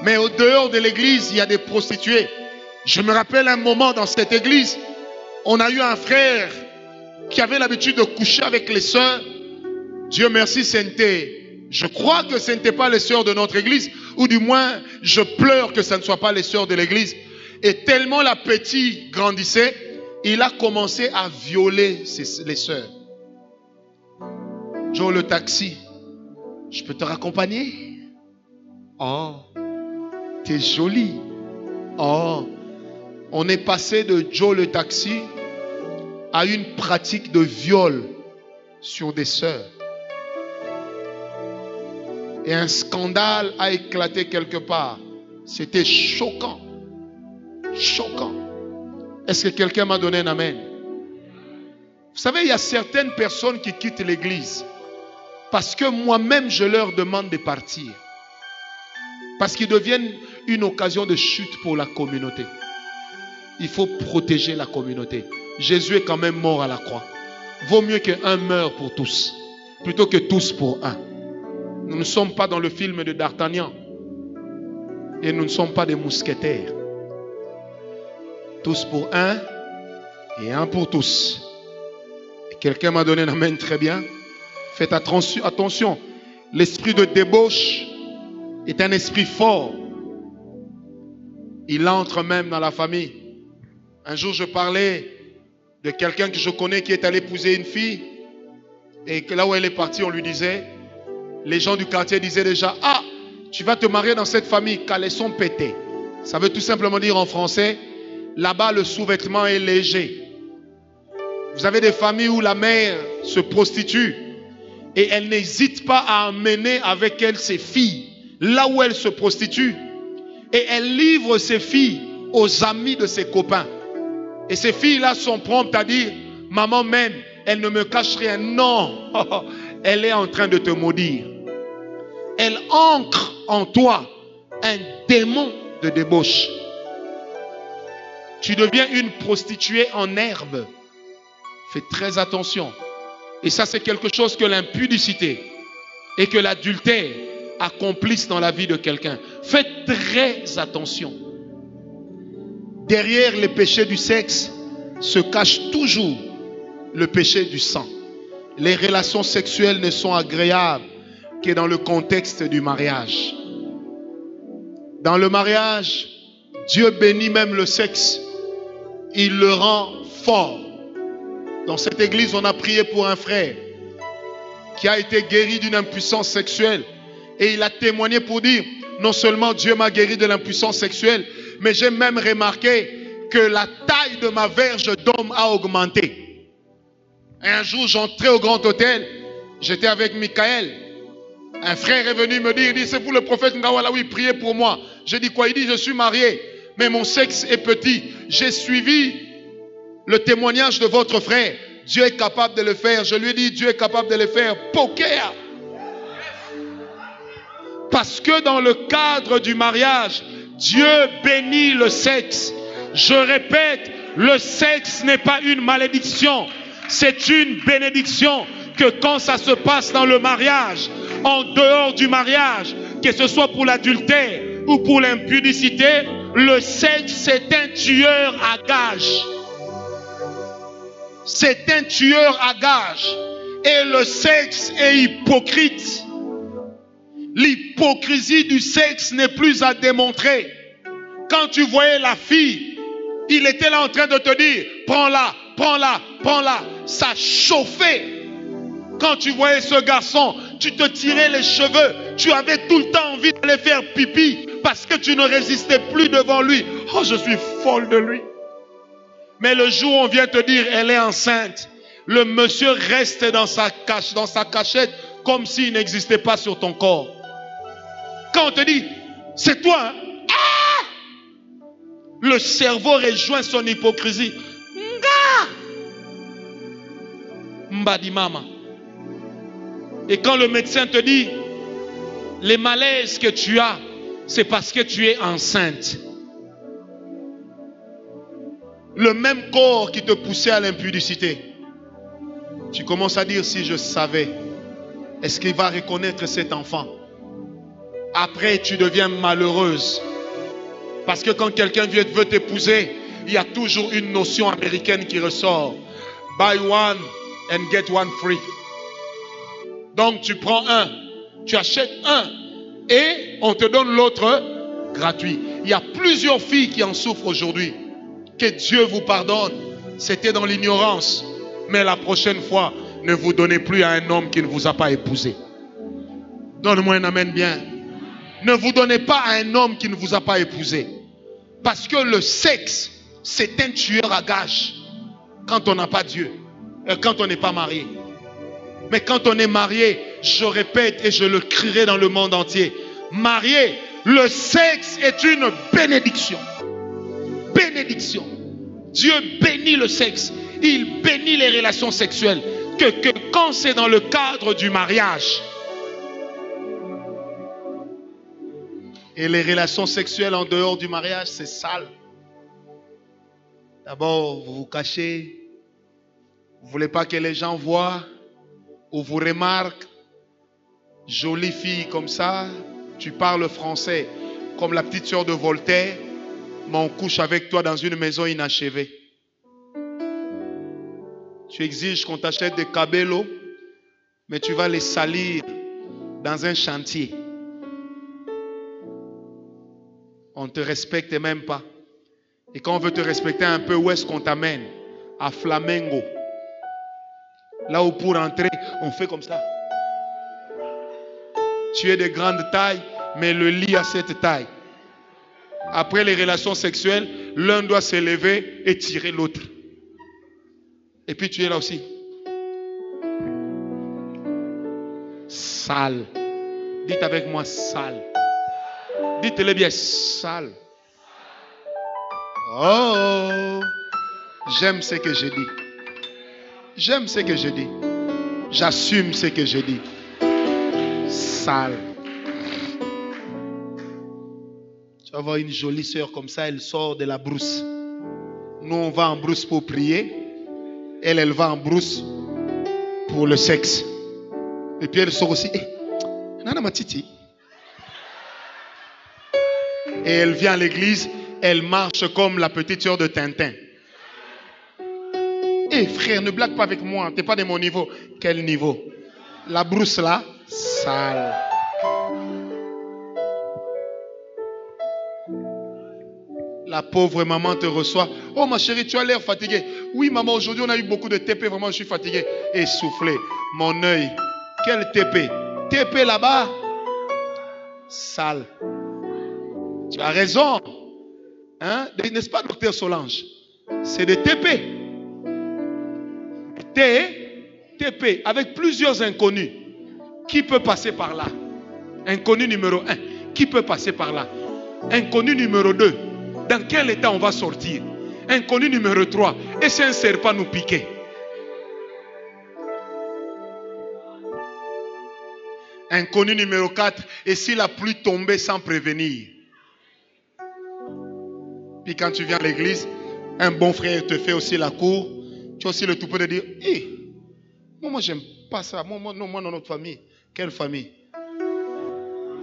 Mais au dehors de l'église, il y a des prostituées. Je me rappelle un moment dans cette église, on a eu un frère qui avait l'habitude de coucher avec les sœurs. Dieu merci, je crois que ce n'était pas les sœurs de notre église, ou du moins, je pleure que ce ne soit pas les sœurs de l'église. Et tellement la petite grandissait, il a commencé à violer les sœurs. Joe le taxi, je peux te raccompagner? Oh, t'es jolie. Oh, on est passé de Joe le taxi à une pratique de viol sur des sœurs. Et un scandale a éclaté quelque part. C'était choquant. Choquant. Est-ce que quelqu'un m'a donné un amen? Vous savez, il y a certaines personnes qui quittent l'église parce que moi-même je leur demande de partir. Parce qu'ils deviennent une occasion de chute pour la communauté. Il faut protéger la communauté. Jésus est quand même mort à la croix. Vaut mieux qu'un meure pour tous, plutôt que tous pour un. Nous ne sommes pas dans le film de D'Artagnan. Et nous ne sommes pas des mousquetaires. Tous pour un et un pour tous. Et quelqu'un m'a donné un amen très bien. Faites attention. L'esprit de débauche est un esprit fort. Il entre même dans la famille. Un jour, je parlais de quelqu'un que je connais qui est allé épouser une fille. Et que là où elle est partie, on lui disait, les gens du quartier disaient déjà, ah, tu vas te marier dans cette famille, caleçon pété. Ça veut tout simplement dire en français, là-bas le sous-vêtement est léger. Vous avez des familles où la mère se prostitue et elle n'hésite pas à emmener avec elle ses filles là où elle se prostitue. Et elle livre ses filles aux amis de ses copains. Et ces filles-là sont promptes à dire, maman même, elle ne me cache rien. Non, elle est en train de te maudire. Elle ancre en toi un démon de débauche. Tu deviens une prostituée en herbe. Fais très attention. Et ça, c'est quelque chose que l'impudicité et que l'adultère accomplissent dans la vie de quelqu'un. Faites très attention. Derrière les péchés du sexe se cache toujours le péché du sang. Les relations sexuelles ne sont agréables que dans le contexte du mariage. Dans le mariage, Dieu bénit même le sexe. Il le rend fort. Dans cette église, on a prié pour un frère qui a été guéri d'une impuissance sexuelle. Et il a témoigné pour dire, non seulement Dieu m'a guéri de l'impuissance sexuelle, mais j'ai même remarqué que la taille de ma verge d'homme a augmenté. Et un jour, j'entrais au grand hôtel, j'étais avec Michael. Un frère est venu me dire, il dit, c'est vous le prophète Ngawala, oui, priez pour moi. J'ai dit quoi? Il dit, je suis marié, mais mon sexe est petit. J'ai suivi le témoignage de votre frère. Dieu est capable de le faire. Je lui ai dit, Dieu est capable de le faire. Poker. Parce que dans le cadre du mariage, Dieu bénit le sexe. Je répète, le sexe n'est pas une malédiction. C'est une bénédiction que quand ça se passe dans le mariage, en dehors du mariage, que ce soit pour l'adultère ou pour l'impudicité, le sexe c'est un tueur à gages. C'est un tueur à gages. Et le sexe est hypocrite. L'hypocrisie du sexe n'est plus à démontrer. Quand tu voyais la fille, il était là en train de te dire, prends-la, prends-la, prends-la. Ça chauffait. Quand tu voyais ce garçon, tu te tirais les cheveux. Tu avais tout le temps envie d'aller faire pipi parce que tu ne résistais plus devant lui. Oh, je suis folle de lui. Mais le jour où on vient te dire, elle est enceinte, le monsieur reste dans sa cachette comme s'il n'existait pas sur ton corps. Quand on te dit, c'est toi, hein? Ah! Le cerveau rejoint son hypocrisie. Mbadi mama. Et quand le médecin te dit, les malaises que tu as, c'est parce que tu es enceinte. Le même corps qui te poussait à l'impudicité. Tu commences à dire, si je savais, est-ce qu'il va reconnaître cet enfant? Après, tu deviens malheureuse. Parce que quand quelqu'un veut t'épouser, il y a toujours une notion américaine qui ressort. Buy one and get one free. Donc tu prends un, tu achètes un et on te donne l'autre gratuit. Il y a plusieurs filles qui en souffrent aujourd'hui. Que Dieu vous pardonne. C'était dans l'ignorance. Mais la prochaine fois, ne vous donnez plus à un homme qui ne vous a pas épousé. Donne-moi un amen bien. Ne vous donnez pas à un homme qui ne vous a pas épousé. Parce que le sexe, c'est un tueur à gages. Quand on n'a pas Dieu. Quand on n'est pas marié. Mais quand on est marié, je répète et je le crierai dans le monde entier. Marié, le sexe est une bénédiction. Bénédiction. Dieu bénit le sexe. Il bénit les relations sexuelles. Que quand c'est dans le cadre du mariage. Et les relations sexuelles en dehors du mariage, c'est sale. D'abord, vous vous cachez. Vous ne voulez pas que les gens voient ou vous remarquent. Jolie fille comme ça, tu parles français comme la petite sœur de Voltaire, mais on couche avec toi dans une maison inachevée. Tu exiges qu'on t'achète des cabellos, mais tu vas les salir dans un chantier. On ne te respecte même pas. Et quand on veut te respecter un peu, où est-ce qu'on t'amène? À Flamengo. Là où pour entrer, on fait comme ça. Tu es de grande taille, mais le lit a cette taille. Après les relations sexuelles, l'un doit se lever et tirer l'autre. Et puis tu es là aussi. Sale. Dites avec moi sale. Dites-le bien, sale. Oh, j'aime ce que je dis. J'aime ce que je dis. J'assume ce que je dis. Sale. Tu vas voir une jolie sœur comme ça, elle sort de la brousse. Nous, on va en brousse pour prier. Elle va en brousse pour le sexe. Et puis elle sort aussi. Nana Matiti. Et elle vient à l'église, elle marche comme la petite sœur de Tintin. Eh frère, ne blague pas avec moi, tu n'es pas de mon niveau. Quel niveau? La brousse là, sale. La pauvre maman te reçoit. Oh ma chérie, tu as l'air fatiguée. Oui maman, aujourd'hui on a eu beaucoup de TP, vraiment je suis fatigué. Essoufflé. Mon œil. Quel TP? TP là-bas. Sale. Tu as raison. Hein? N'est-ce pas, docteur Solange? C'est des TP. TP avec plusieurs inconnus. Qui peut passer par là? Inconnu numéro 1. Qui peut passer par là? Inconnu numéro 2. Dans quel état on va sortir? Inconnu numéro 3. Et si un serpent nous piquait? Inconnu numéro 4. Et si la pluie tombait sans prévenir. Puis quand tu viens à l'église, un bon frère te fait aussi la cour. Tu as aussi le toupet de dire, moi j'aime pas ça. Moi dans notre famille. Quelle famille?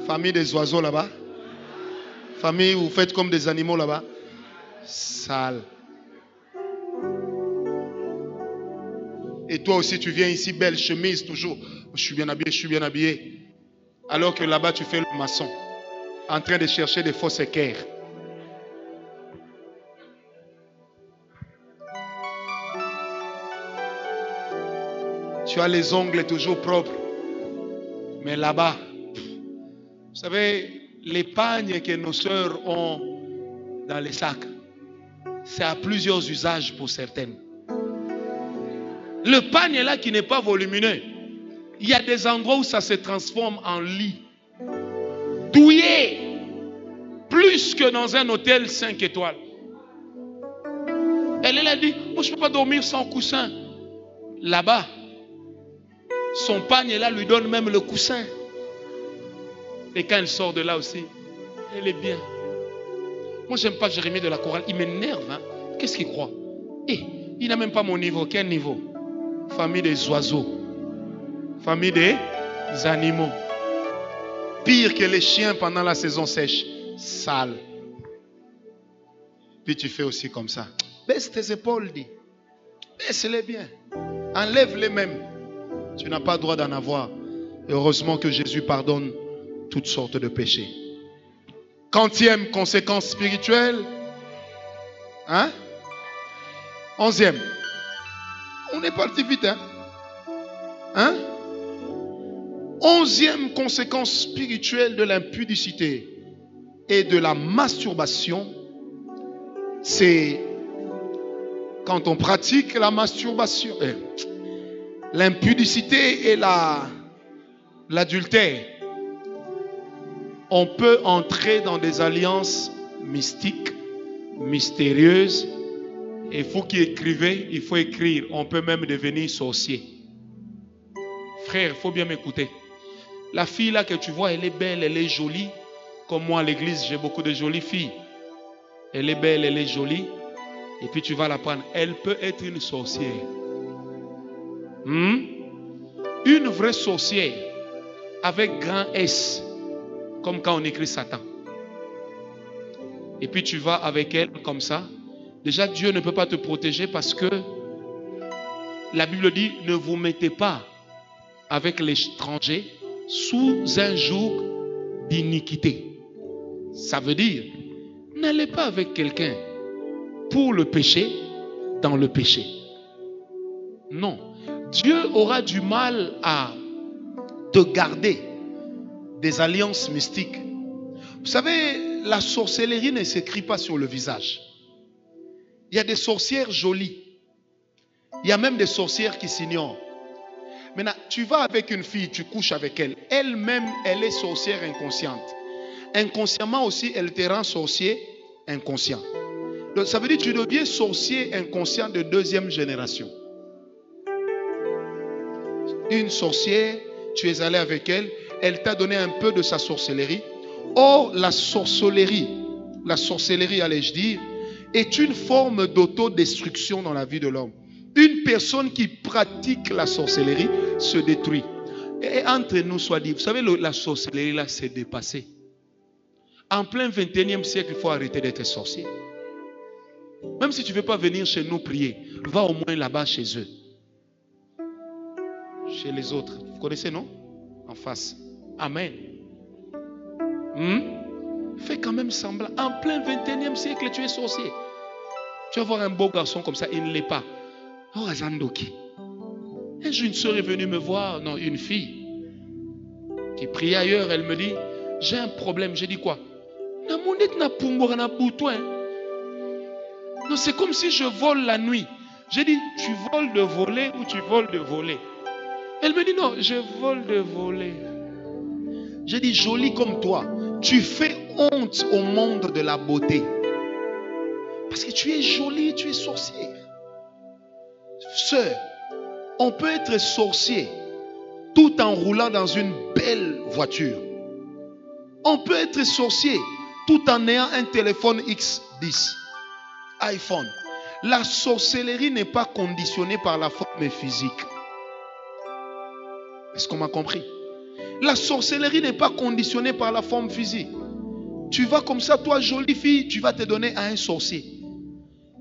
Famille des oiseaux là-bas? Famille où vous faites comme des animaux là-bas? Sale. Et toi aussi tu viens ici, belle chemise toujours. Je suis bien habillé, je suis bien habillé. Alors que là-bas tu fais le maçon. En train de chercher des fausses équerres. Tu as les ongles toujours propres. Mais là-bas, vous savez, les pagnes que nos sœurs ont dans les sacs, c'est à plusieurs usages pour certaines. Le pagne là qui n'est pas volumineux, il y a des endroits où ça se transforme en lit. Douillet, plus que dans un hôtel 5 étoiles. Elle a dit, moi je ne peux pas dormir sans coussin. Là-bas, son pagne là lui donne même le coussin. Et quand elle sort de là aussi, elle est bien. Moi, j'aime pas Jérémie de la chorale. Il m'énerve. Hein? Qu'est-ce qu'il croit? Il n'a même pas mon niveau. Quel niveau? Famille des oiseaux. Famille des animaux. Pire que les chiens pendant la saison sèche. Sale. Puis tu fais aussi comme ça. Baisse tes épaules, dis. Baisse-les bien. Enlève-les même. Tu n'as pas le droit d'en avoir. Et heureusement que Jésus pardonne toutes sortes de péchés. 40e conséquence spirituelle. 11e. On est parti vite. 11e conséquence spirituelle de l'impudicité et de la masturbation. C'est quand on pratique la masturbation. L'impudicité et l'adultère. On peut entrer dans des alliances mystiques, mystérieuses. Et vous qui écrivez, il faut écrire. On peut même devenir sorcier. Frère, il faut bien m'écouter. La fille là que tu vois, elle est belle, elle est jolie. Comme moi à l'église, j'ai beaucoup de jolies filles. Elle est belle, elle est jolie. Et puis tu vas la prendre. Elle peut être une sorcière. Une vraie sorcière. Avec grand S. Comme quand on écrit Satan. Et puis tu vas avec elle comme ça. Déjà Dieu ne peut pas te protéger parce que la Bible dit ne vous mettez pas avec l'étranger sous un joug d'iniquité. Ça veut dire n'allez pas avec quelqu'un pour le péché dans le péché. Non. Dieu aura du mal à te garder des alliances mystiques. Vous savez, la sorcellerie ne s'écrit pas sur le visage. Il y a des sorcières jolies. Il y a même des sorcières qui s'ignorent. Maintenant, tu vas avec une fille, tu couches avec elle. Elle-même, elle est sorcière inconsciente. Inconsciemment aussi, elle te rend sorcier inconscient. Donc, ça veut dire que tu deviens sorcier inconscient de 2e génération. Une sorcière, tu es allé avec elle. Elle t'a donné un peu de sa sorcellerie. Or, la sorcellerie, allais-je dire, est une forme d'autodestruction dans la vie de l'homme. Une personne qui pratique la sorcellerie se détruit. Et entre nous soit dit, vous savez, la sorcellerie là, c'est dépassé. En plein 21e siècle, il faut arrêter d'être sorcier. Même si tu ne veux pas venir chez nous prier, va au moins là-bas chez eux. Chez les autres. Vous connaissez, non? En face. Amen. Fais quand même semblant. En plein 21e siècle, tu es sorcier. Tu vas voir un beau garçon comme ça, il ne l'est pas. Oh, Azandoki. Un jour, une soeur est venue me voir, non, une fille, qui priait ailleurs, elle me dit, j'ai un problème. J'ai dit quoi? Non, c'est comme si je vole la nuit. J'ai dit, tu voles de voler ou tu voles de voler? Elle me dit, non, je vole de voler. J'ai dit, jolie comme toi, tu fais honte au monde de la beauté. Parce que tu es jolie, tu es sorcier. Sœur, on peut être sorcier tout en roulant dans une belle voiture. On peut être sorcier tout en ayant un téléphone X10, iPhone. La sorcellerie n'est pas conditionnée par la forme physique. Est-ce qu'on m'a compris? La sorcellerie n'est pas conditionnée par la forme physique. Tu vas comme ça, toi jolie fille, tu vas te donner à un sorcier.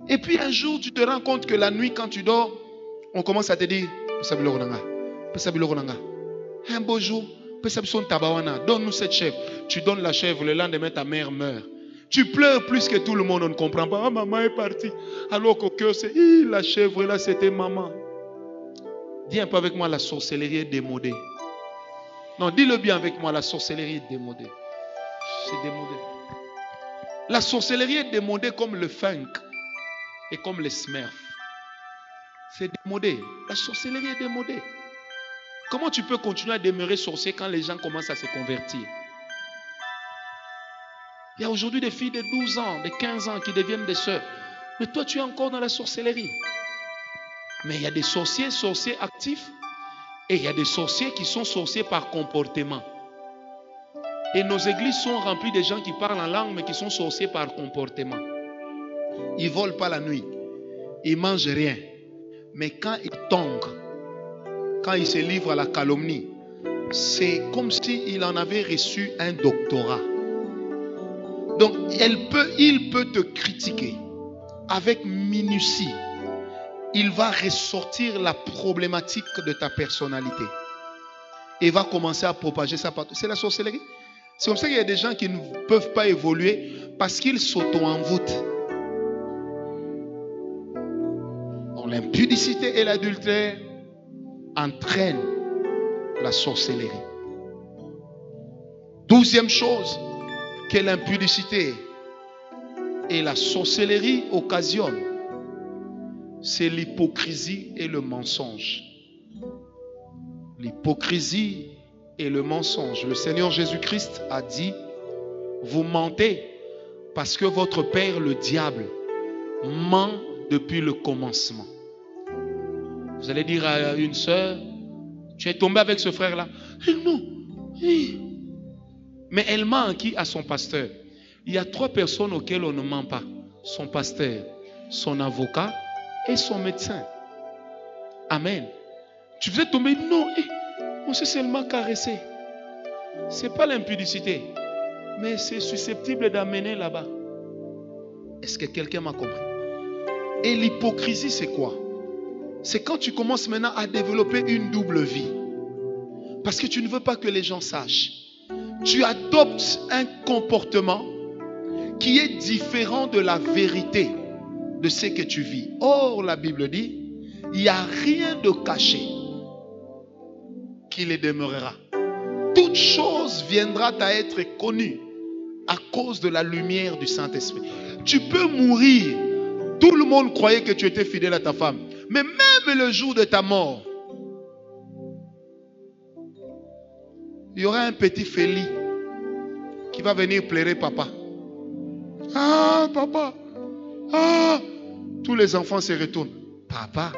Et puis un jour, tu te rends compte que la nuit, quand tu dors, on commence à te dire, un beau jour, donne-nous cette chèvre. Tu donnes la chèvre, le lendemain, ta mère meurt. Tu pleures plus que tout le monde, on ne comprend pas. Ah, maman est partie. Alors qu'au cœur, c'est la chèvre là, c'était maman. Dis un peu avec moi, la sorcellerie est démodée. Non, dis-le bien avec moi, la sorcellerie est démodée. C'est démodé. La sorcellerie est démodée comme le funk et comme les smurfs. C'est démodé. La sorcellerie est démodée. Comment tu peux continuer à demeurer sorcier quand les gens commencent à se convertir? Il y a aujourd'hui des filles de 12 ans, de 15 ans qui deviennent des sœurs. Mais toi, tu es encore dans la sorcellerie. Mais il y a des sorciers actifs. Et il y a des sorciers qui sont sorciers par comportement. Et nos églises sont remplies de gens qui parlent en langue, mais qui sont sorciers par comportement. Ils ne volent pas la nuit. Ils ne mangent rien. Mais quand ils tombent, quand ils se livrent à la calomnie, c'est comme s'il en avait reçu un doctorat. Donc, il peut te critiquer avec minutie. Il va ressortir la problématique de ta personnalité. Et va commencer à propager ça partout. C'est la sorcellerie. C'est comme ça qu'il y a des gens qui ne peuvent pas évoluer parce qu'ils s'auto-envoûtent. L'impudicité et l'adultère entraînent la sorcellerie. 12e chose que l'impudicité et la sorcellerie occasionnent, c'est l'hypocrisie et le mensonge. L'hypocrisie et le mensonge. Le Seigneur Jésus-Christ a dit, vous mentez parce que votre père, le diable, ment depuis le commencement. Vous allez dire à une sœur, tu es tombé avec ce frère-là. Non. Mais elle ment à qui? À son pasteur. Il y a 3 personnes auxquelles on ne ment pas. Son pasteur, son avocat et son médecin. Amen. Tu faisais tomber? Non. On s'est seulement caressé. Ce n'est pas l'impudicité. Mais c'est susceptible d'amener là-bas. Est-ce que quelqu'un m'a compris? Et l'hypocrisie, c'est quoi? C'est quand tu commences maintenant à développer une double vie. Parce que tu ne veux pas que les gens sachent. Tu adoptes un comportement qui est différent de la vérité de ce que tu vis. Or, la Bible dit, il n'y a rien de caché qui les demeurera. Toute chose viendra à être connue à cause de la lumière du Saint-Esprit. Tu peux mourir. Tout le monde croyait que tu étais fidèle à ta femme. Mais même le jour de ta mort, il y aura un petit Félix qui va venir pleurer papa. Ah, papa. Ah. Tous les enfants se retournent. Papa.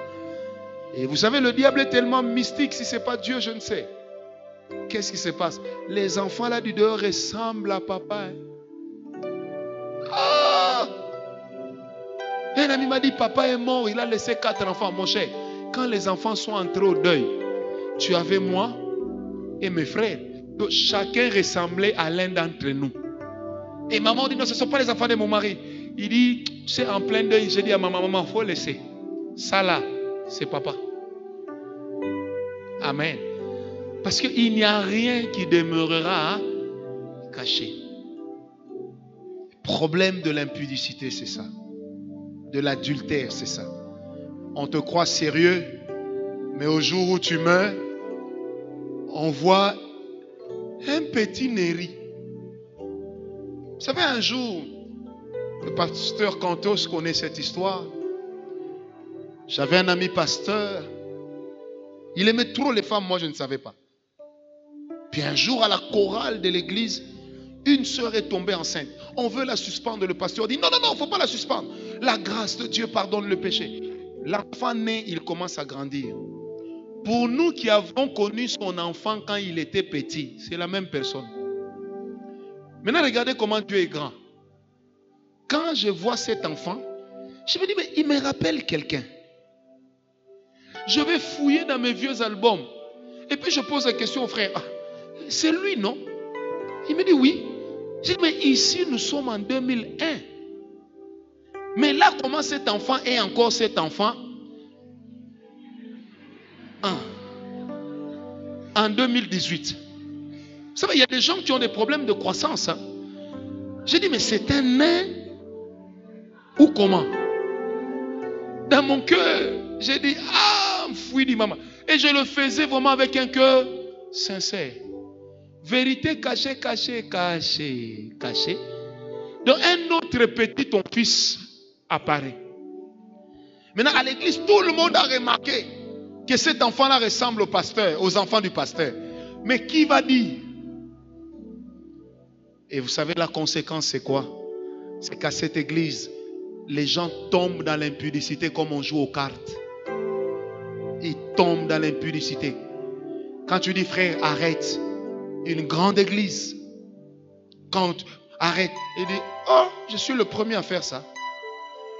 Et vous savez, le diable est tellement mystique. Si ce n'est pas Dieu, je ne sais. Qu'est-ce qui se passe? Les enfants là du dehors ressemblent à papa. Ah. Un ami m'a dit, papa est mort, il a laissé 4 enfants. Mon cher, quand les enfants sont entrés au deuil, tu avais moi et mes frères. Donc, chacun ressemblait à l'un d'entre nous. Et maman dit, non, ce ne sont pas les enfants de mon mari. Il dit, tu sais, en plein deuil, j'ai dit à ma maman, il faut laisser. Ça là, c'est papa. Amen. Parce qu'il n'y a rien qui demeurera caché. Le problème de l'impudicité, c'est ça. De l'adultère, c'est ça. On te croit sérieux, mais au jour où tu meurs, on voit un petit Néri. Vous savez, un jour, le pasteur Cantos connaît cette histoire. J'avais un ami pasteur. Il aimait trop les femmes, moi je ne savais pas. Puis un jour, à la chorale de l'église, une sœur est tombée enceinte. On veut la suspendre. Le pasteur dit, non, non, non, il ne faut pas la suspendre. La grâce de Dieu pardonne le péché. L'enfant né, il commence à grandir. Pour nous qui avons connu son enfant quand il était petit, c'est la même personne. Maintenant, regardez comment Dieu est grand. Quand je vois cet enfant, je me dis, mais il me rappelle quelqu'un. Je vais fouiller dans mes vieux albums. Et puis je pose la question au frère, ah, c'est lui, non? Il me dit oui. Je dis, mais ici, nous sommes en 2001. Mais là, comment cet enfant est encore cet enfant? En 2018. Vous savez, il y a des gens qui ont des problèmes de croissance. Hein. J'ai dit, mais c'est un nain ou comment? Dans mon cœur, j'ai dit, ah, fouille dit maman. Et je le faisais vraiment avec un cœur sincère. Vérité cachée, cachée, cachée, cachée. Donc un autre petit, ton fils apparaît. Maintenant, à l'église, tout le monde a remarqué que cet enfant-là ressemble au pasteur, aux enfants du pasteur. Mais qui va dire? Et vous savez, la conséquence, c'est quoi? C'est qu'à cette église, les gens tombent dans l'impudicité comme on joue aux cartes. Ils tombent dans l'impudicité. Quand tu dis, frère, arrête. Une grande église. Quand arrête. Il dit, oh, je suis le premier à faire ça.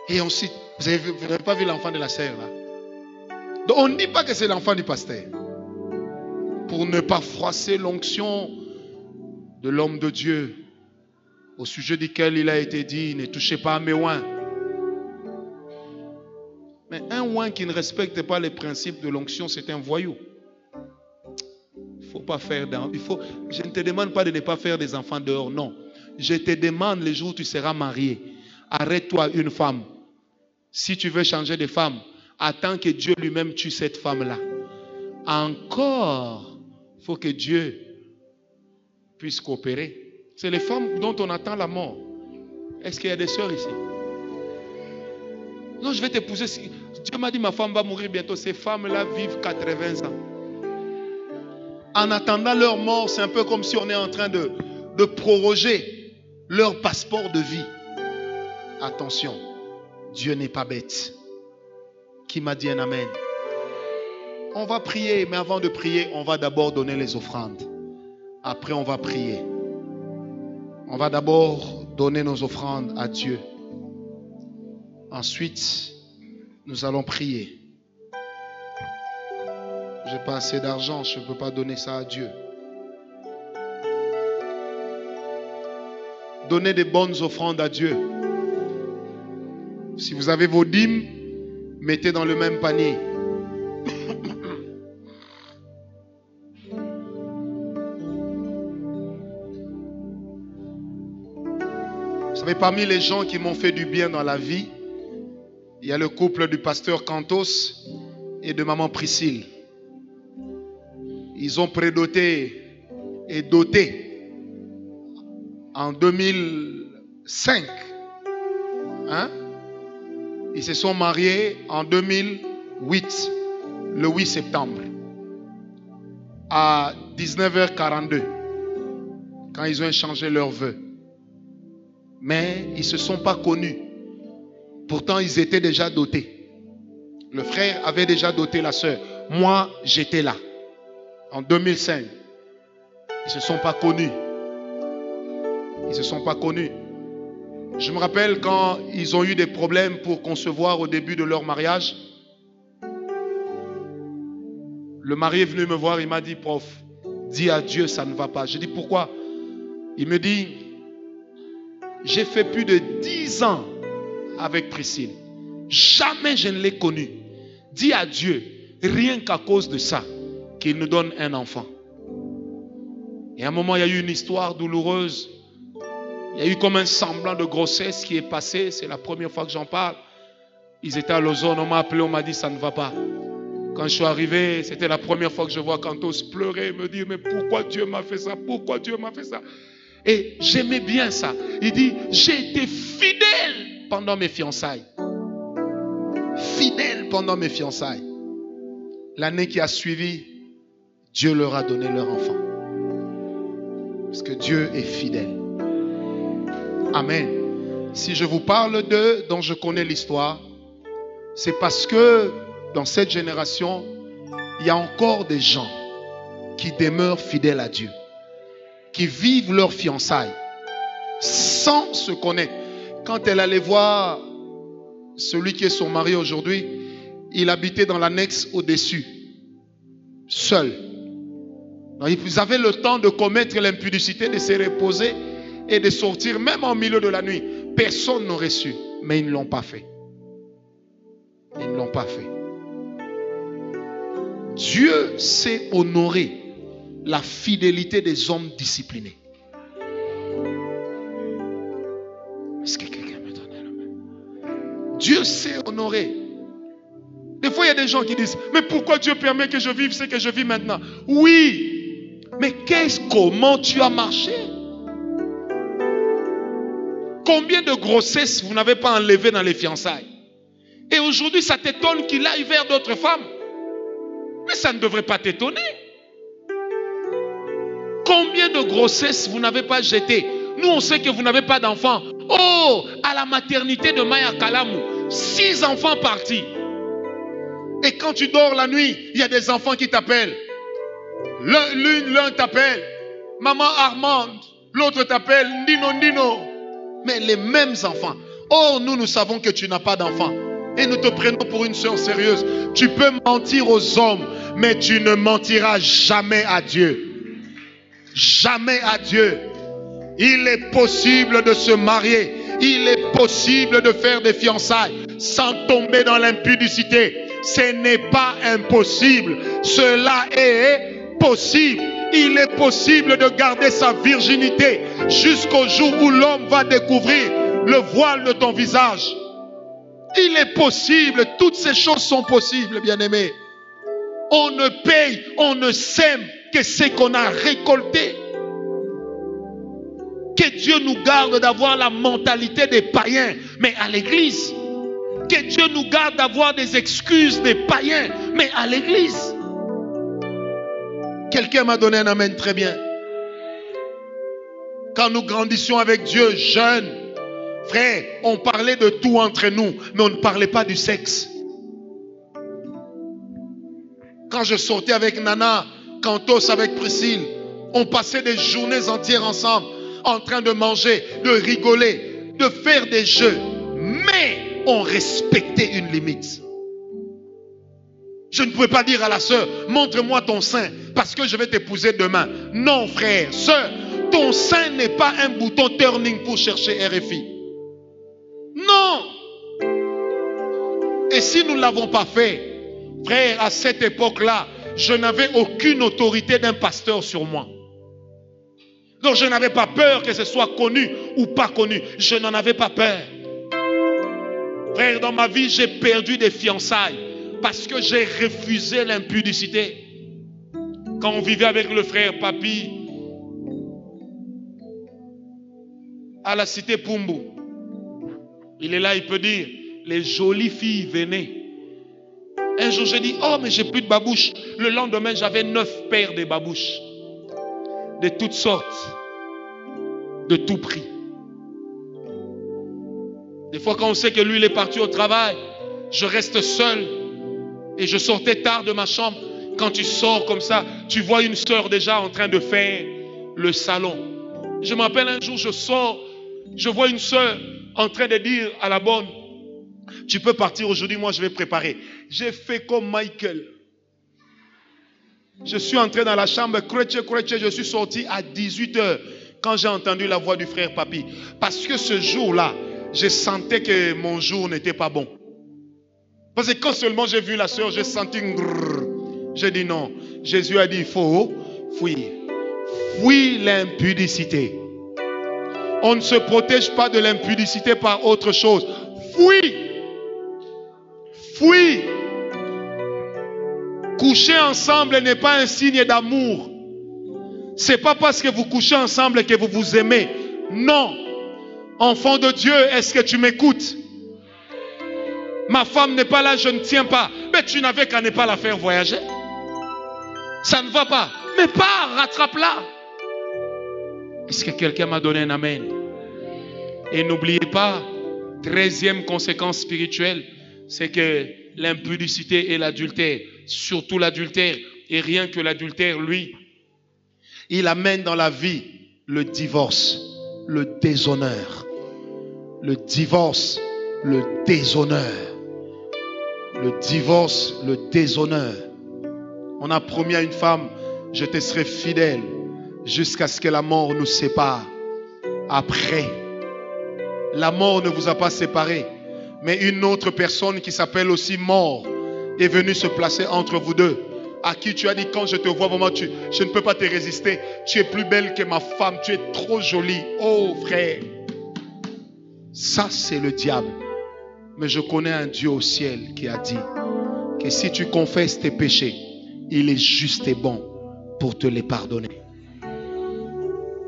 Et ensuite, vous n'avez pas vu l'enfant de la sœur là? Donc on ne dit pas que c'est l'enfant du pasteur. Pour ne pas froisser l'onction de l'homme de Dieu, au sujet duquel il a été dit, ne touchez pas à mes oins. Mais un oin qui ne respecte pas les principes de l'onction, c'est un voyou. Il ne faut pas faire je ne te demande pas de ne pas faire des enfants dehors, non. Je te demande le jour où tu seras marié, arrête-toi une femme. Si tu veux changer de femme, attends que Dieu lui-même tue cette femme-là. Encore, il faut que Dieu puisse coopérer. C'est les femmes dont on attend la mort. Est-ce qu'il y a des sœurs ici? Non, je vais t'épouser. Dieu m'a dit ma femme va mourir bientôt. Ces femmes-là vivent 80 ans. En attendant leur mort, c'est un peu comme si on est en train de proroger leur passeport de vie. Attention, Dieu n'est pas bête. Qui m'a dit un amen? On va prier, mais avant de prier, on va d'abord donner les offrandes. Après, on va prier. On va d'abord donner nos offrandes à Dieu. Ensuite, nous allons prier. Je n'ai pas assez d'argent, je ne peux pas donner ça à Dieu. Donnez des bonnes offrandes à Dieu. Si vous avez vos dîmes, mettez dans le même panier. Vous savez, parmi les gens qui m'ont fait du bien dans la vie, il y a le couple du pasteur Cantos et de maman Priscille. Ils ont prédoté et doté en 2005. Hein? Ils se sont mariés en 2008, le 8 septembre, à 19h42, quand ils ont échangé leurs vœux. Mais ils ne se sont pas connus. Pourtant, ils étaient déjà dotés. Le frère avait déjà doté la sœur. Moi, j'étais là. En 2005. Ils ne se sont pas connus. Ils ne se sont pas connus. Je me rappelle quand ils ont eu des problèmes pour concevoir au début de leur mariage. Le mari est venu me voir, il m'a dit, prof, dis à Dieu, ça ne va pas. Je dis, pourquoi? Il me dit, j'ai fait plus de 10 ans avec Priscille. Jamais je ne l'ai connue. Dis à Dieu, rien qu'à cause de ça, qu'il nous donne un enfant. Et à un moment, il y a eu une histoire douloureuse. Il y a eu comme un semblant de grossesse qui est passé. C'est la première fois que j'en parle. Ils étaient à Lausanne, on m'a appelé, on m'a dit ça ne va pas. Quand je suis arrivé, c'était la première fois que je vois Cantos pleurer et me dire, mais pourquoi Dieu m'a fait ça? Pourquoi Dieu m'a fait ça? Et j'aimais bien ça. Il dit, j'ai été fidèle pendant mes fiançailles. Fidèle pendant mes fiançailles. L'année qui a suivi, Dieu leur a donné leur enfant. Parce que Dieu est fidèle. Amen. Si je vous parle d'eux, dont je connais l'histoire, c'est parce que dans cette génération, il y a encore des gens qui demeurent fidèles à Dieu, qui vivent leur fiançailles sans se connaître. Quand elle allait voir celui qui est son mari aujourd'hui, il habitait dans l'annexe au-dessus, seul. Donc, ils avaient le temps de commettre l'impudicité, de se reposer et de sortir même en milieu de la nuit. Personne n'aurait su, mais ils ne l'ont pas fait. Ils ne l'ont pas fait. Dieu sait honorer la fidélité des hommes disciplinés. Est-ce que quelqu'un me donne la main? Dieu sait honorer. Des fois, il y a des gens qui disent, mais pourquoi Dieu permet que je vive ce que je vis maintenant? Oui, mais comment tu as marché? Combien de grossesses vous n'avez pas enlevées dans les fiançailles? Et aujourd'hui, ça t'étonne qu'il aille vers d'autres femmes. Mais ça ne devrait pas t'étonner. Combien de grossesses vous n'avez pas jetées? Nous, on sait que vous n'avez pas d'enfants. Oh, à la maternité de Maya Kalamou, 6 enfants partis. Et quand tu dors la nuit, il y a des enfants qui t'appellent. L'un t'appelle Maman Armande, l'autre t'appelle Ndino. Mais les mêmes enfants. Oh, nous savons que tu n'as pas d'enfants. Et nous te prenons pour une sœur sérieuse. Tu peux mentir aux hommes, mais tu ne mentiras jamais à Dieu. Jamais à Dieu. Il est possible de se marier. Il est possible de faire des fiançailles sans tomber dans l'impudicité. Ce n'est pas impossible. Cela est possible. Il est possible de garder sa virginité jusqu'au jour où l'homme va découvrir le voile de ton visage. Il est possible. Toutes ces choses sont possibles, bien-aimés. On ne paye, on ne sème que ce qu'on a récolté. Que Dieu nous garde d'avoir la mentalité des païens, mais à l'église. Que Dieu nous garde d'avoir des excuses des païens, mais à l'église. Quelqu'un m'a donné un amen très bien. Quand nous grandissions avec Dieu, jeunes, frère, on parlait de tout entre nous, mais on ne parlait pas du sexe. Quand je sortais avec Nana, Cantos avec Priscille, on passait des journées entières ensemble, en train de manger, de rigoler, de faire des jeux. Mais on respectait une limite. Je ne pouvais pas dire à la sœur, montre-moi ton sein, parce que je vais t'épouser demain. Non, frère, sœur, ton sein n'est pas un bouton turning pour chercher RFI. Non. Et si nous ne l'avons pas fait, frère, à cette époque-là, je n'avais aucune autorité d'un pasteur sur moi. Donc je n'avais pas peur que ce soit connu ou pas connu. Je n'en avais pas peur. Frère, dans ma vie, j'ai perdu des fiançailles parce que j'ai refusé l'impudicité. Quand on vivait avec le frère Papi à la cité Pumbu, il est là, il peut dire, les jolies filles venaient. Un jour, j'ai dit, oh, mais j'ai plus de babouches. Le lendemain, j'avais 9 paires de babouches. De toutes sortes. De tout prix. Des fois, quand on sait que lui, il est parti au travail, je reste seul. Et je sortais tard de ma chambre. Quand tu sors comme ça, tu vois une sœur déjà en train de faire le salon. Je me rappelle un jour, je sors, je vois une sœur en train de dire à la bonne, tu peux partir aujourd'hui, moi je vais préparer. J'ai fait comme Michael. Je suis entré dans la chambre, je suis sorti à 18h quand j'ai entendu la voix du frère Papi. Parce que ce jour-là, je sentais que mon jour n'était pas bon. Parce que quand seulement j'ai vu la sœur, j'ai senti un grrr. J'ai dit non. Jésus a dit, il faut fuir. Fuis l'impudicité. On ne se protège pas de l'impudicité par autre chose. Fuis. Fuis. Coucher ensemble n'est pas un signe d'amour. C'est pas parce que vous couchez ensemble que vous vous aimez. Non. Enfant de Dieu, est-ce que tu m'écoutes? Ma femme n'est pas là, je ne tiens pas. Mais tu n'avais qu'à ne pas la faire voyager. Ça ne va pas. Mais pars, rattrape-la. Est-ce que quelqu'un m'a donné un amen? Et n'oubliez pas, 13e conséquence spirituelle, c'est que l'impudicité et l'adultère surtout l'adultère, et rien que l'adultère, lui, il amène dans la vie le divorce, le déshonneur. Le divorce, le déshonneur. Le divorce, le déshonneur. On a promis à une femme, je te serai fidèle jusqu'à ce que la mort nous sépare. Après, la mort ne vous a pas séparés, mais une autre personne qui s'appelle aussi mort est venue se placer entre vous deux. À qui tu as dit, quand je te vois, vraiment, je ne peux pas te résister. Tu es plus belle que ma femme, tu es trop jolie. Oh frère, ça c'est le diable. Mais je connais un Dieu au ciel qui a dit que si tu confesses tes péchés, il est juste et bon pour te les pardonner.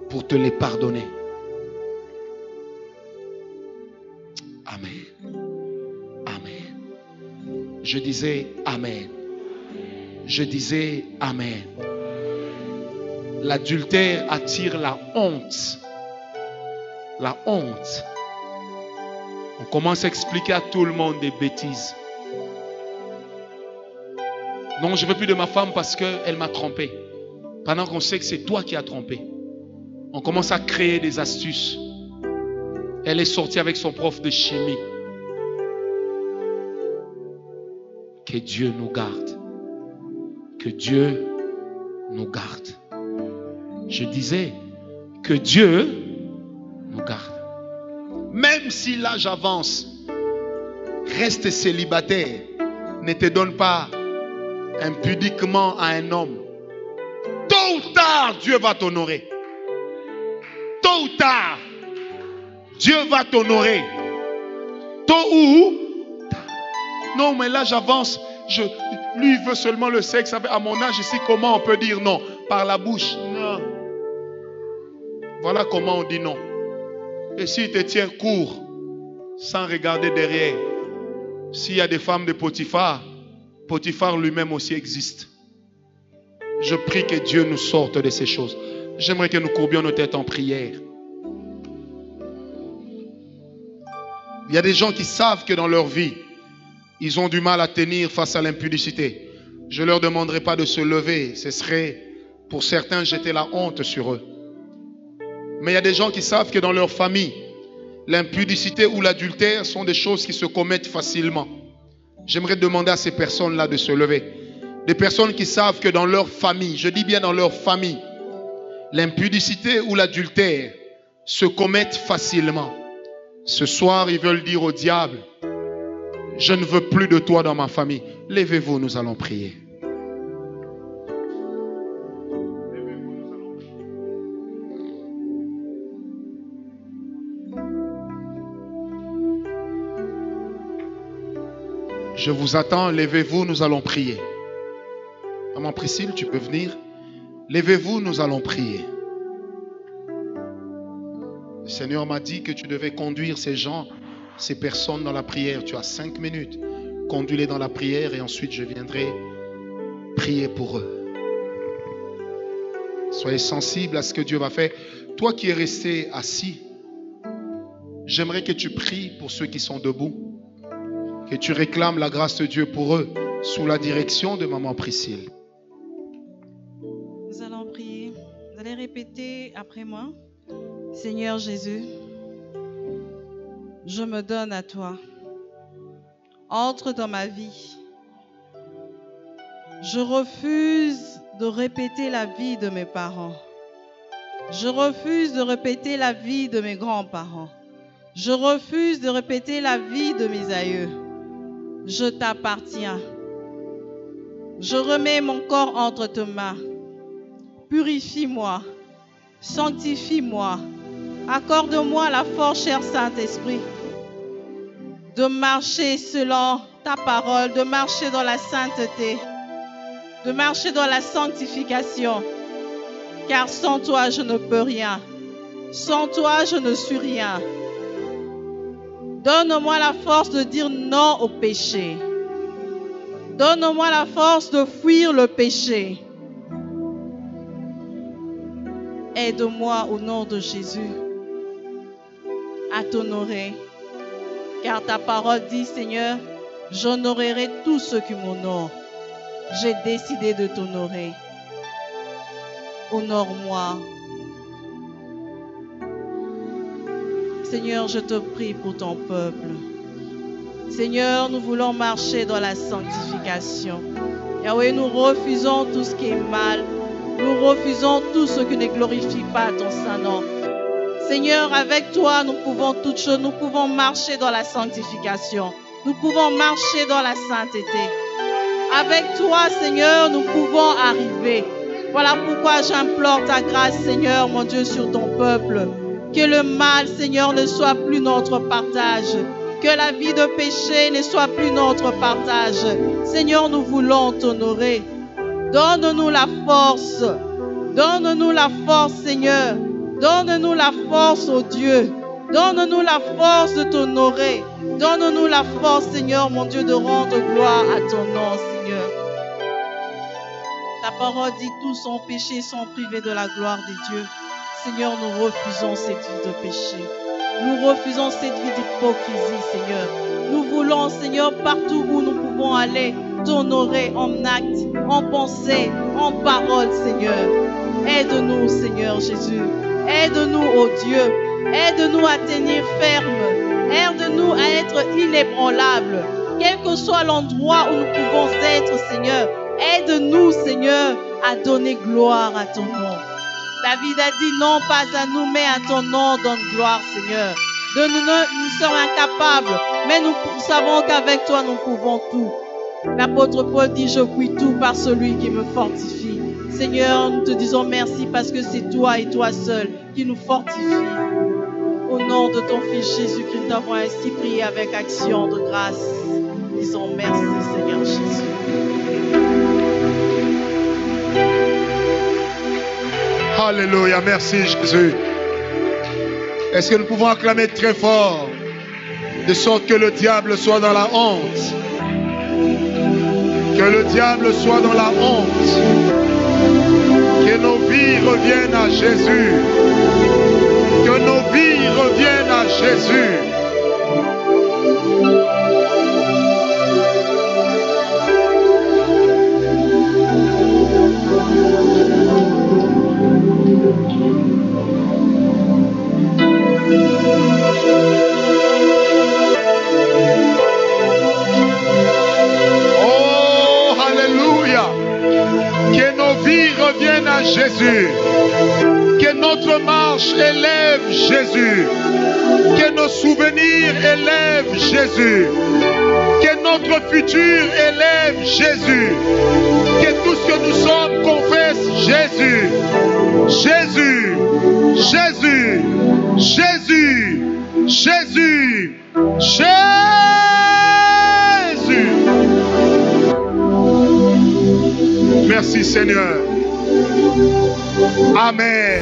Pour te les pardonner. Amen. Amen. Je disais Amen. Je disais Amen. L'adultère attire la honte. La honte. On commence à expliquer à tout le monde des bêtises. Non, je ne veux plus de ma femme parce qu'elle m'a trompé. Pendant qu'on sait que c'est toi qui as trompé. On commence à créer des astuces. Elle est sortie avec son prof de chimie. Que Dieu nous garde. Que Dieu nous garde. Je disais que Dieu nous garde. Même si l'âge avance, reste célibataire. Ne te donne pas impudiquement à un homme. Tôt ou tard, Dieu va t'honorer. Tôt ou tard, Dieu va t'honorer. Tôt ou tard. Non, mais là j'avance. Lui il veut seulement le sexe. À mon âge ici, comment on peut dire non? Par la bouche. Non. Voilà comment on dit non. Et s'il te tient court, sans regarder derrière, s'il y a des femmes de Potiphar, Potiphar lui-même aussi existe. Je prie que Dieu nous sorte de ces choses. J'aimerais que nous courbions nos têtes en prière. Il y a des gens qui savent que dans leur vie, ils ont du mal à tenir face à l'impudicité. Je ne leur demanderai pas de se lever. Ce serait, pour certains, jeter la honte sur eux. Mais il y a des gens qui savent que dans leur famille, l'impudicité ou l'adultère sont des choses qui se commettent facilement. J'aimerais demander à ces personnes-là de se lever. Des personnes qui savent que dans leur famille, je dis bien dans leur famille, l'impudicité ou l'adultère se commettent facilement. Ce soir, ils veulent dire au diable, je ne veux plus de toi dans ma famille. Levez-vous, nous allons prier. Je vous attends, levez-vous, nous allons prier. Maman Priscille, tu peux venir? Levez-vous, nous allons prier. Le Seigneur m'a dit que tu devais conduire ces gens, ces personnes dans la prière. Tu as 5 minutes. Conduis-les dans la prière et ensuite je viendrai prier pour eux. Soyez sensibles à ce que Dieu va faire. Toi qui es resté assis, j'aimerais que tu pries pour ceux qui sont debout. Que tu réclames la grâce de Dieu pour eux, sous la direction de Maman Priscille. Nous allons prier. Vous allez répéter après moi. Seigneur Jésus, je me donne à toi. Entre dans ma vie. Je refuse de répéter la vie de mes parents. Je refuse de répéter la vie de mes grands-parents. Je refuse de répéter la vie de mes aïeux. Je t'appartiens. Je remets mon corps entre tes mains. Purifie-moi. Sanctifie-moi. Accorde-moi la force, cher Saint-Esprit, de marcher selon ta parole, de marcher dans la sainteté, de marcher dans la sanctification. Car sans toi, je ne peux rien. Sans toi, je ne suis rien. Donne-moi la force de dire non au péché. Donne-moi la force de fuir le péché. Aide-moi au nom de Jésus à t'honorer. Car ta parole dit, Seigneur, j'honorerai tous ceux qui m'honorent. j'ai décidé de t'honorer. Honore-moi. Seigneur, je te prie pour ton peuple. Seigneur, nous voulons marcher dans la sanctification. Yahweh, nous refusons tout ce qui est mal. Nous refusons tout ce qui ne glorifie pas ton Saint-Nom. Seigneur, avec toi, nous pouvons toutes choses. Nous pouvons marcher dans la sanctification. Nous pouvons marcher dans la sainteté. Avec toi, Seigneur, nous pouvons arriver. Voilà pourquoi j'implore ta grâce, Seigneur, mon Dieu, sur ton peuple. Que le mal, Seigneur, ne soit plus notre partage. Que la vie de péché ne soit plus notre partage. Seigneur, nous voulons t'honorer. Donne-nous la force. Donne-nous la force, Seigneur. Donne-nous la force, oh Dieu. Donne-nous la force de t'honorer. Donne-nous la force, Seigneur, mon Dieu, de rendre gloire à ton nom, Seigneur. Ta parole dit tous sont péchés, sont privés de la gloire de Dieu. Seigneur, nous refusons cette vie de péché. Nous refusons cette vie d'hypocrisie, Seigneur. Nous voulons, Seigneur, partout où nous pouvons aller, t'honorer en acte, en pensée, en parole, Seigneur. Aide-nous, Seigneur Jésus. Aide-nous, ô Dieu. Aide-nous à tenir ferme. Aide-nous à être inébranlables. Quel que soit l'endroit où nous pouvons être, Seigneur. Aide-nous, Seigneur, à donner gloire à ton nom. David a dit non, pas à nous, mais à ton nom donne gloire, Seigneur. Nous sommes incapables, mais nous savons qu'avec toi, nous pouvons tout. L'apôtre Paul dit, je puis tout par celui qui me fortifie. Seigneur, nous te disons merci parce que c'est toi et toi seul qui nous fortifie. Au nom de ton Fils Jésus-Christ, nous avons ainsi prié avec action de grâce. Disons merci, Seigneur Jésus. Alléluia, merci Jésus. Est-ce que nous pouvons acclamer très fort, de sorte que le diable soit dans la honte? Que le diable soit dans la honte. Que nos vies reviennent à Jésus. Que nos vies reviennent à Jésus. Oh, alléluia. Que nos vies reviennent à Jésus. Que notre marche élève Jésus. Que nos souvenirs élèvent Jésus. Que notre futur élève Jésus. Que tout ce que nous sommes confesse Jésus. Jésus. Jésus. Jésus. Jésus. Jésus. Merci Seigneur. Amen.